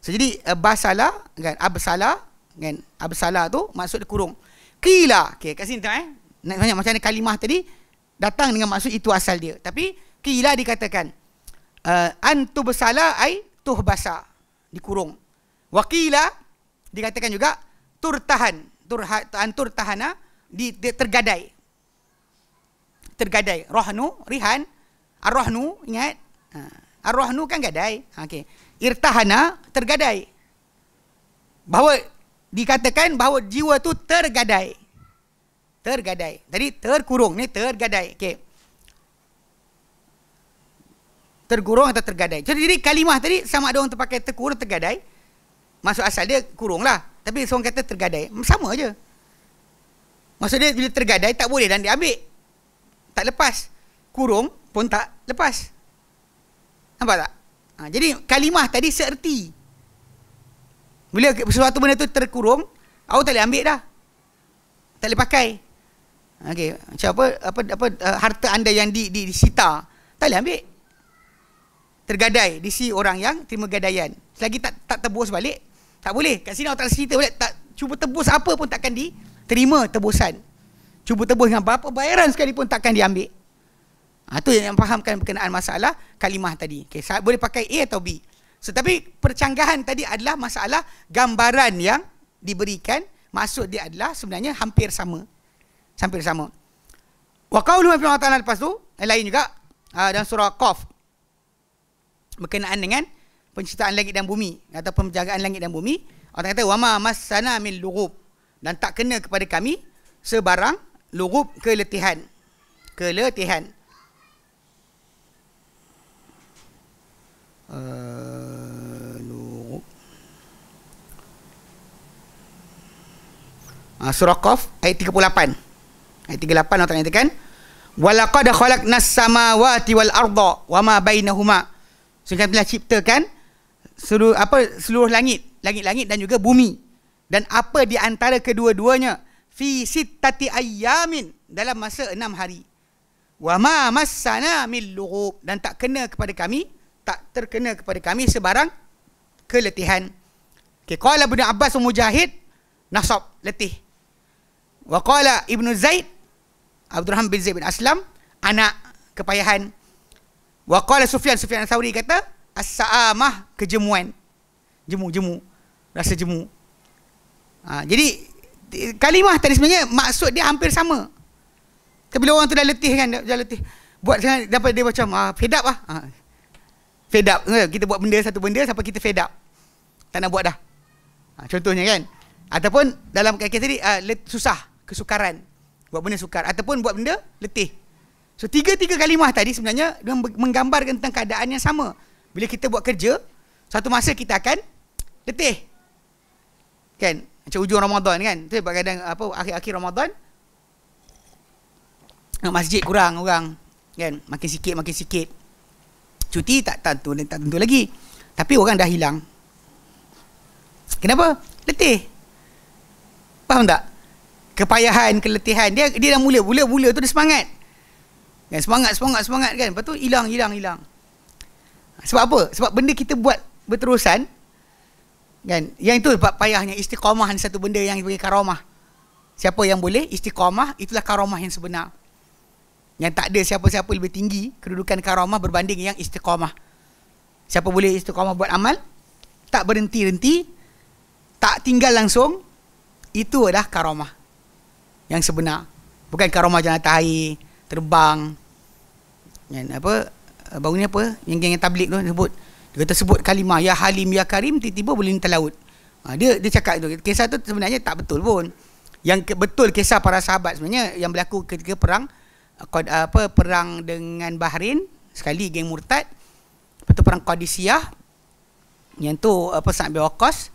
Speaker 1: So, jadi basala kan, absala kan, absala tu maksud dikurung. Qila, okey kat sini tengok nak tanya macam mana kalimah tadi datang dengan maksud itu asal dia. Tapi qila dikatakan antubsala ai tuhbasa, dikurung. Wa qila dikatakan juga turtahan, turtahana, tergadai. Tergadai. Rohnu, rihan. Ar-rohnu, ingat? Ar-rohnu kan gadai. Okey. Irtahana, tergadai. Bahawa dikatakan bahawa jiwa tu tergadai. Tergadai. Tadi terkurung, ni tergadai. Okey. Terkurung atau tergadai. Jadi kalimah tadi sama ada orang terpakai terkurung, tergadai. Maksud asal dia kurung lah. Tapi seorang kata tergadai. Sama je. Maksud dia bila tergadai tak boleh dan diambil. Tak lepas. Kurung pun tak lepas. Nampak tak? Jadi kalimah tadi seerti. Bila sesuatu benda tu terkurung, awak tak boleh ambil dah. Tak boleh pakai. Okey, macam apa harta anda yang disita, tak boleh ambil. tergadai di sisi orang yang terima gadaian. Selagi tak tebus balik, tak boleh. Kat sini Allah Ta'ala cerita balik, tak cuba tebus apa pun takkan diterima tebusan. Cuba tebus dengan berapa bayaran sekalipun takkan diambil. Itu yang fahamkan berkenaan masalah kalimah tadi. Okay, boleh pakai A atau B. Tetapi percanggahan tadi adalah masalah gambaran yang diberikan. Maksud dia adalah sebenarnya hampir sama. Hampir sama. Wa qauluhu fi Allah Ta'ala lepas tu, lain juga dalam surah Qaf. Berkenaan dengan penciptaan langit dan bumi atau penjagaan langit dan bumi. Allah kata, wa ma massana min lughub. Dan tak kena kepada kami sebarang lughub, keletihan. Keletihan. Surah Qaf ayat 38. Ayat 38 Allah Ta'ala nyatakan, walaqad khalaqnas samawati wal arda wama bainahuma. Sungguh telah ciptakan seluruh langit dan juga bumi dan apa di antara kedua-duanya fi sittati ayyamin, dalam masa 6 hari. Wama massana min lughub, dan tak terkena kepada kami sebarang keletihan. Okay, qala Ibnu Abbas wa Mujahid, nasab, letih. Wa qala Ibnu Zaid, Abdurrahman bin Zaid bin Aslam, anak, kepayahan. Wa qala Sufyan Tsauri kata, as-sa'amah, kejemuan. Jemu, rasa jemu. Jadi kalimah tadi sebenarnya maksud dia hampir sama. Tapi bila orang tu dah letih kan, dah letih, buat sangat, dapat dia macam fed up fed up. Kita buat satu benda sampai kita fed up, tak nak buat dah. Contohnya kan. Ataupun dalam kes tadi susah, kesukaran, buat benda sukar, ataupun buat benda letih. So tiga kalimah tadi sebenarnya menggambarkan tentang keadaan yang sama. Bila kita buat kerja, satu masa kita akan letih, kan? Macam hujung Ramadan kan, kadang akhir-akhir Ramadan masjid kurang orang kan, makin sikit. Cuti tak tentu lagi. Tapi orang dah hilang. Kenapa? Letih. Faham tak? Kepayahan, keletihan. Dia dah mula tu dia semangat. Kan, semangat kan. Lepas tu hilang. Sebab apa? Sebab benda kita buat berterusan kan. Yang itu payahnya istiqamah ni, satu benda yang bagi karamah. Siapa yang boleh istiqamah, itulah karamah yang sebenar. Yang tak ada siapa-siapa lebih tinggi kedudukan karamah berbanding yang istiqamah. Siapa boleh istiqamah buat amal, tak berhenti-henti, tak tinggal langsung, itu adalah karamah yang sebenar. Bukan karamah jalan atas air, terbang. Baru ni apa? Yang tabligh tu sebut. Dia kata sebut kalimah ya Halim ya Karim, tiba-tiba boleh lintas laut. Dia cakap itu. Kisah tu sebenarnya tak betul pun. Yang betul kisah para sahabat sebenarnya yang berlaku ketika perang dengan Bahrain, sekali geng murtad. Lepas tu perang Qadisiyah, yang tu Sa'd bin Waqqas.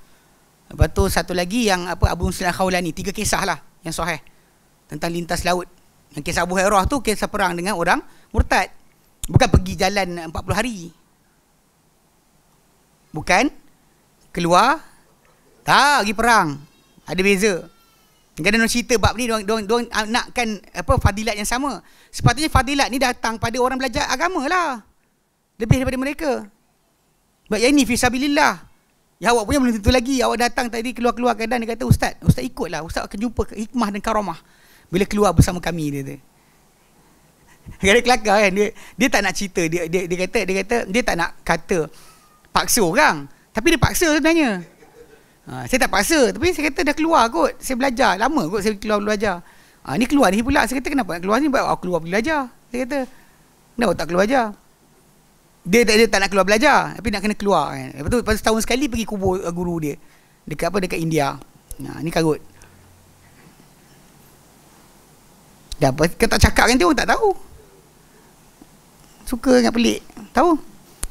Speaker 1: Lepas tu satu lagi yang Abu Muslim Al-Khawlani. 3 kisah lah yang sahih tentang lintas laut. Yang kisah Abu Hurairah tu kisah perang dengan orang murtad, bukan pergi jalan 40 hari, bukan keluar, tak pergi perang. Ada beza. Kadang-kadang cerita bab ni diorang nakkan fadilat yang sama. Sepatutnya fadilat ni datang pada orang belajar agama lah, lebih daripada mereka. Sebab yang ni fisabilillah. Ya, awak punya belum tentu lagi. Awak datang tadi keluar-keluar kadang dia kata, Ustaz ikutlah. Ustaz akan jumpa hikmah dan karamah bila keluar bersama kami, dia kata. Kadang kelakar kan, dia tak nak cerita, dia kata dia tak nak kata paksa orang, tapi dia paksa sebenarnya. Saya tak paksa, tapi saya kata dah keluar kot, saya belajar lama kot, saya keluar belajar. Ni keluar ni pula. Saya kata kenapa nak keluar ni? Aku keluar belajar. Saya kata kenapa tak keluar belajar? Dia tak nak keluar belajar, tapi nak kena keluar kan. Lepas tu setahun sekali pergi kubur guru dia dekat India. Ni karut. Dah apa kita tak cakap kan, dia orang tak tahu. Suka sangat pelik. Tahu?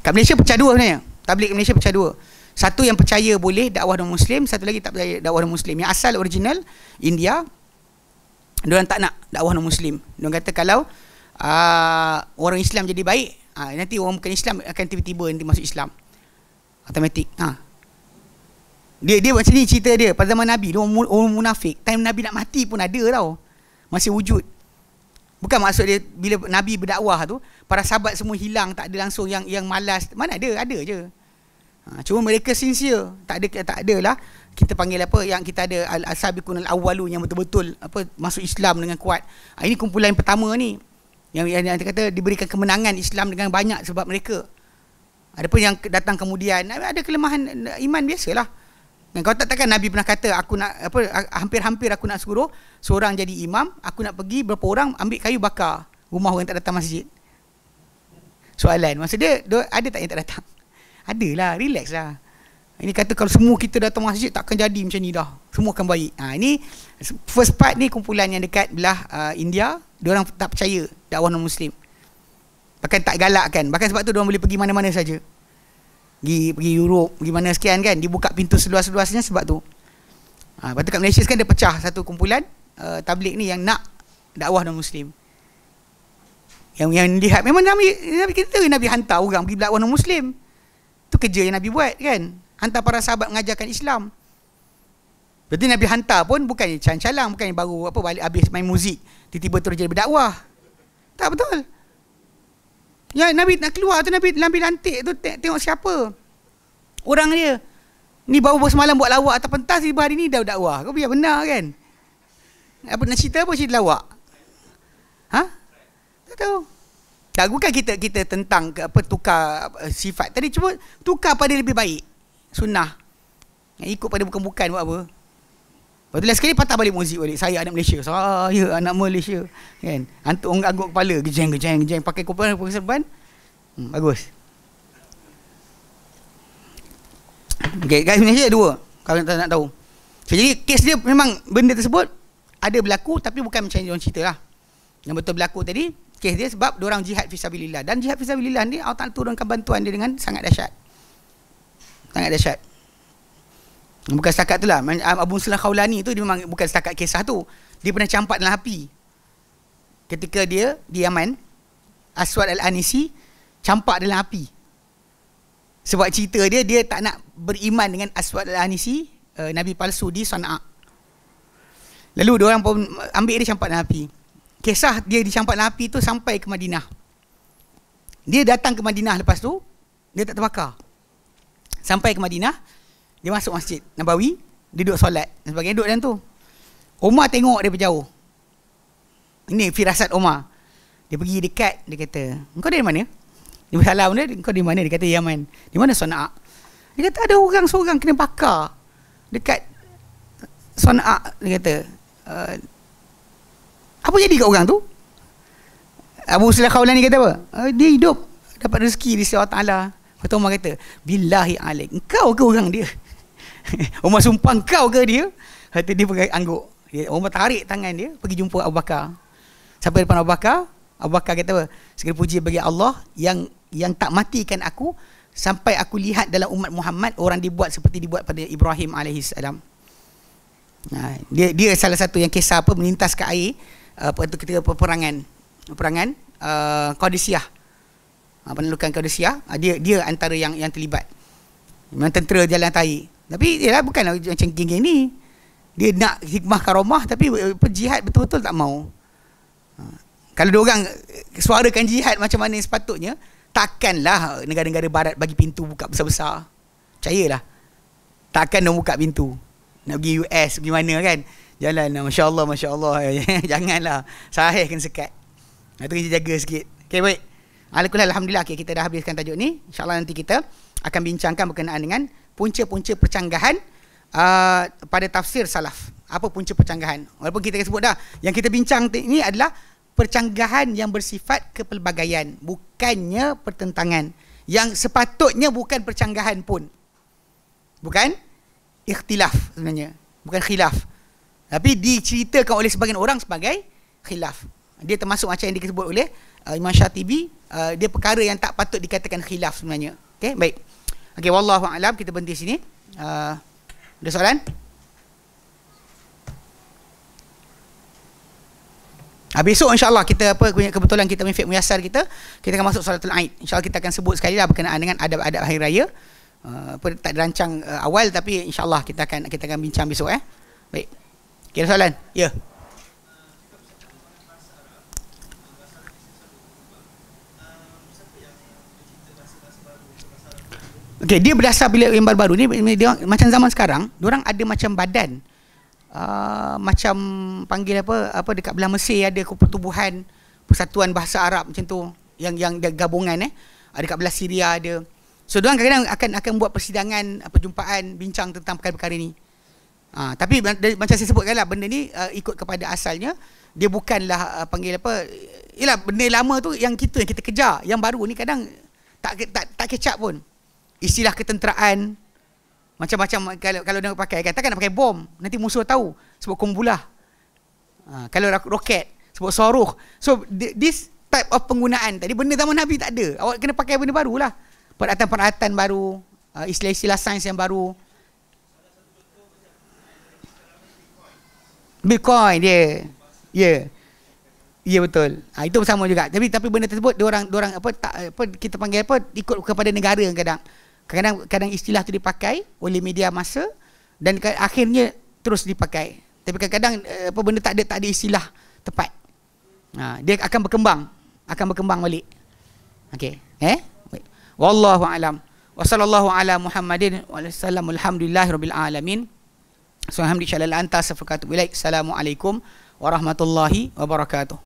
Speaker 1: Kat Malaysia pecah dua sebenarnya. Tabligh kat Malaysia pecah dua. Satu yang percaya boleh dakwah non-Muslim, satu lagi tak percaya dakwah non-Muslim. Yang asal original India, diorang tak nak dakwah non-Muslim. Diorang kata kalau orang Islam jadi baik, nanti orang bukan Islam akan tiba-tiba nanti masuk Islam automatik. Dia macam ni cerita dia. Pada zaman Nabi, orang munafik, time Nabi nak mati pun ada tau, masih wujud. Bukan maksud dia bila Nabi berdakwah tu, para sahabat semua hilang, tak ada langsung yang malas. Mana ada je. Cuma mereka sincere, tak ada lah. Kita panggil apa yang kita ada al-sabiqun al-awwalun yang betul-betul apa masuk Islam dengan kuat. Ini kumpulan pertama ni yang kata diberikan kemenangan Islam dengan banyak sebab mereka. Adapun yang datang kemudian ada kelemahan iman biasalah. Dan kalau takkan Nabi pernah kata aku nak apa hampir-hampir aku nak suruh seorang jadi imam, aku nak pergi berapa orang ambil kayu bakar rumah orang tak datang masjid. Soalan, maksud dia ada tak yang tak datang? Adalah, relax lah. Ini kata kalau semua kita datang masjid takkan jadi macam ni dah. Semua akan baik. Ini first part ni kumpulan yang dekat belah India, diorang tak percaya dakwah non-Muslim. Bahkan tak galakkan. Bahkan sebab tu diorang boleh pergi mana-mana saja. Pergi Europe, pergi mana sekian kan. Dibuka pintu seluas-luasnya sebab tu. Lepas tu kat Malaysia sekarang dia pecah satu kumpulan tabligh ni yang nak dakwah non-Muslim. Yang lihat memang Nabi kita Nabi hantar orang pergi dakwah non-Muslim. Itu kerja yang Nabi buat kan. Hantar para sahabat mengajarkan Islam. Berarti Nabi hantar pun bukan calang-calang, bukan baru apa balik habis main muzik tiba-tiba terus jadi berdakwah. Tak betul. Ya Nabi nak keluar tu Nabi lantik tu tengok siapa orang dia. Ni baru semalam buat lawak atas pentas, tiba hari ni dah dakwah. Kau biar benar kan? Apa nak cerita apa cerita lawak? Tak tahu. Tak, bukan kita tentang apa tukar sifat. Tadi cuma tukar pada lebih baik. Sunnah. Yang ikut pada bukan-bukan buat apa. Lepas tu last sekali patah balik muzik balik. Saya anak Malaysia. Saya anak Malaysia. Kan? Antuk orang angguk kepala. Gejeng. Pakai kumpulan serban. Bagus. Okay, guys, Malaysia dua. Kalau nak tahu. So, jadi kes dia memang benda tersebut ada berlaku tapi bukan macam yang orang cerita lah. Yang betul berlaku tadi, kes dia sebab diorang jihad fisabilillah. Dan jihad fisabilillah ni Allah Ta'ala turunkan bantuan dia dengan sangat dahsyat. Sangat dahsyat. Bukan setakat tu lah. Abu Muslim Khawlani tu dia memang bukan setakat kisah tu. Dia pernah campak dalam api. Ketika dia di Yaman, Aswad Al-Anisi campak dalam api. Sebab cerita dia tak nak beriman dengan Aswad Al-Anisi, Nabi palsu di Sana'a. Lalu diorang pun ambil dia campak dalam api. Kisah dia dicampak dalam api tu sampai ke Madinah. Dia datang ke Madinah lepas tu, dia tak terbakar. Sampai ke Madinah, dia masuk Masjid Nabawi, dia duduk solat dan sebagainya, duduk dalam tu. Umar tengok dia berjauh. Ini firasat Umar. Dia pergi dekat, dia kata, "Engkau dari mana?" Dia bersalam dia, "Engkau dari mana?" Dia kata, "Yaman." "Di mana Sana'a?" Dia kata, "Ada orang seorang kena bakar dekat Sana'a." Dia kata, "Apa jadi kat orang tu?" Abu Muslim Khawlani kata apa? "Dia hidup, dapat rezeki di sisi Allah Ta'ala." Kata Umar kata, "Billahi alaik, engkau ke orang dia?" Umar sumpah, "Engkau ke dia?" Kata dia pergi angguk. Umar tarik tangan dia, pergi jumpa Abu Bakar. Sampai depan Abu Bakar, Abu Bakar kata apa? "Segala puji bagi Allah yang tak matikan aku sampai aku lihat dalam umat Muhammad orang dibuat seperti dibuat pada Ibrahim alaihissalam." Dia salah satu yang kisah apa melintas ke air ketika peperangan Qadisiyah. Penaklukan Qadisiyah, dia antara yang terlibat. Memang tentera jalan air. Tapi ialah bukanlah macam geng-geng ni. Dia nak hikmah karamah tapi jihad betul-betul tak mau. Kalau dia orang suarakan jihad macam mana sepatutnya, takkanlah negara-negara barat bagi pintu buka besar-besar. Percayalah. Takkan dia buka pintu. Nak pergi US, pergi mana kan? Jalan, Masya Allah. Janganlah. Sahih kena sekat. Itu kena jaga sikit. Okay, baik. Alhamdulillah, okay, kita dah habiskan tajuk ni. InsyaAllah nanti kita akan bincangkan berkenaan dengan punca-punca percanggahan pada tafsir salaf. Apa punca percanggahan? Walaupun kita sebut dah, yang kita bincang ni adalah percanggahan yang bersifat kepelbagaian, bukannya pertentangan. Yang sepatutnya bukan percanggahan pun. Bukan ikhtilaf sebenarnya. Bukan khilaf. Tapi diceritakan oleh sebagian orang sebagai khilaf. Dia termasuk macam yang disebut oleh Imam Syatibi, dia perkara yang tak patut dikatakan khilaf sebenarnya. Okey, baik. Okey, wallahu a'lam, kita berhenti sini. Ada soalan? Besok insya-Allah kita kebetulan kita fiqh muyassar kita akan masuk solatul Aid. Insya-Allah kita akan sebut sekali lah berkenaan dengan adab-adab hari raya. Tak dirancang awal tapi insya-Allah kita akan bincang besok Baik. Okey, soalan? Ya. Okey, dia berdasar bila yang baru-baru ni dia macam zaman sekarang, diorang ada macam badan. Macam panggil apa dekat belah Mesir ada pertubuhan Persatuan Bahasa Arab macam tu, yang gabungan dekat belah Syria ada. So diorang kadang-kadang akan buat persidangan, perjumpaan, bincang tentang perkara-perkara ni. Tapi macam saya sebutkan lah, benda ni ikut kepada asalnya, dia bukanlah panggil apa, ialah benda lama tu yang kita kejar, yang baru ni kadang tak catch up pun. Istilah ketenteraan macam-macam, kalau nak pakai kan, takkan nak pakai bom, nanti musuh tahu sebab kumpulah. Kalau roket sebab soruh. So this type of penggunaan tadi, benda zaman Nabi tak ada. Awak kena pakai benda barulah, peralatan-peralatan baru, istilah-istilah sains yang baru. Bitcoin dia. Ya betul. Itu sama juga. Tapi benda tersebut diorang kita panggil apa, ikut kepada negara kadang istilah tu dipakai oleh media massa dan akhirnya terus dipakai. Tapi kadang-kadang benda tak ada istilah tepat. Dia akan berkembang balik. Okey. Wallahu a'lam. Wa sallallahu ala Muhammadin wa sallam. Alhamdulillahirabbil alamin. Subhanallah anta astaghfiruka wa atubu ilaik. Assalamualaikum warahmatullahi wabarakatuh.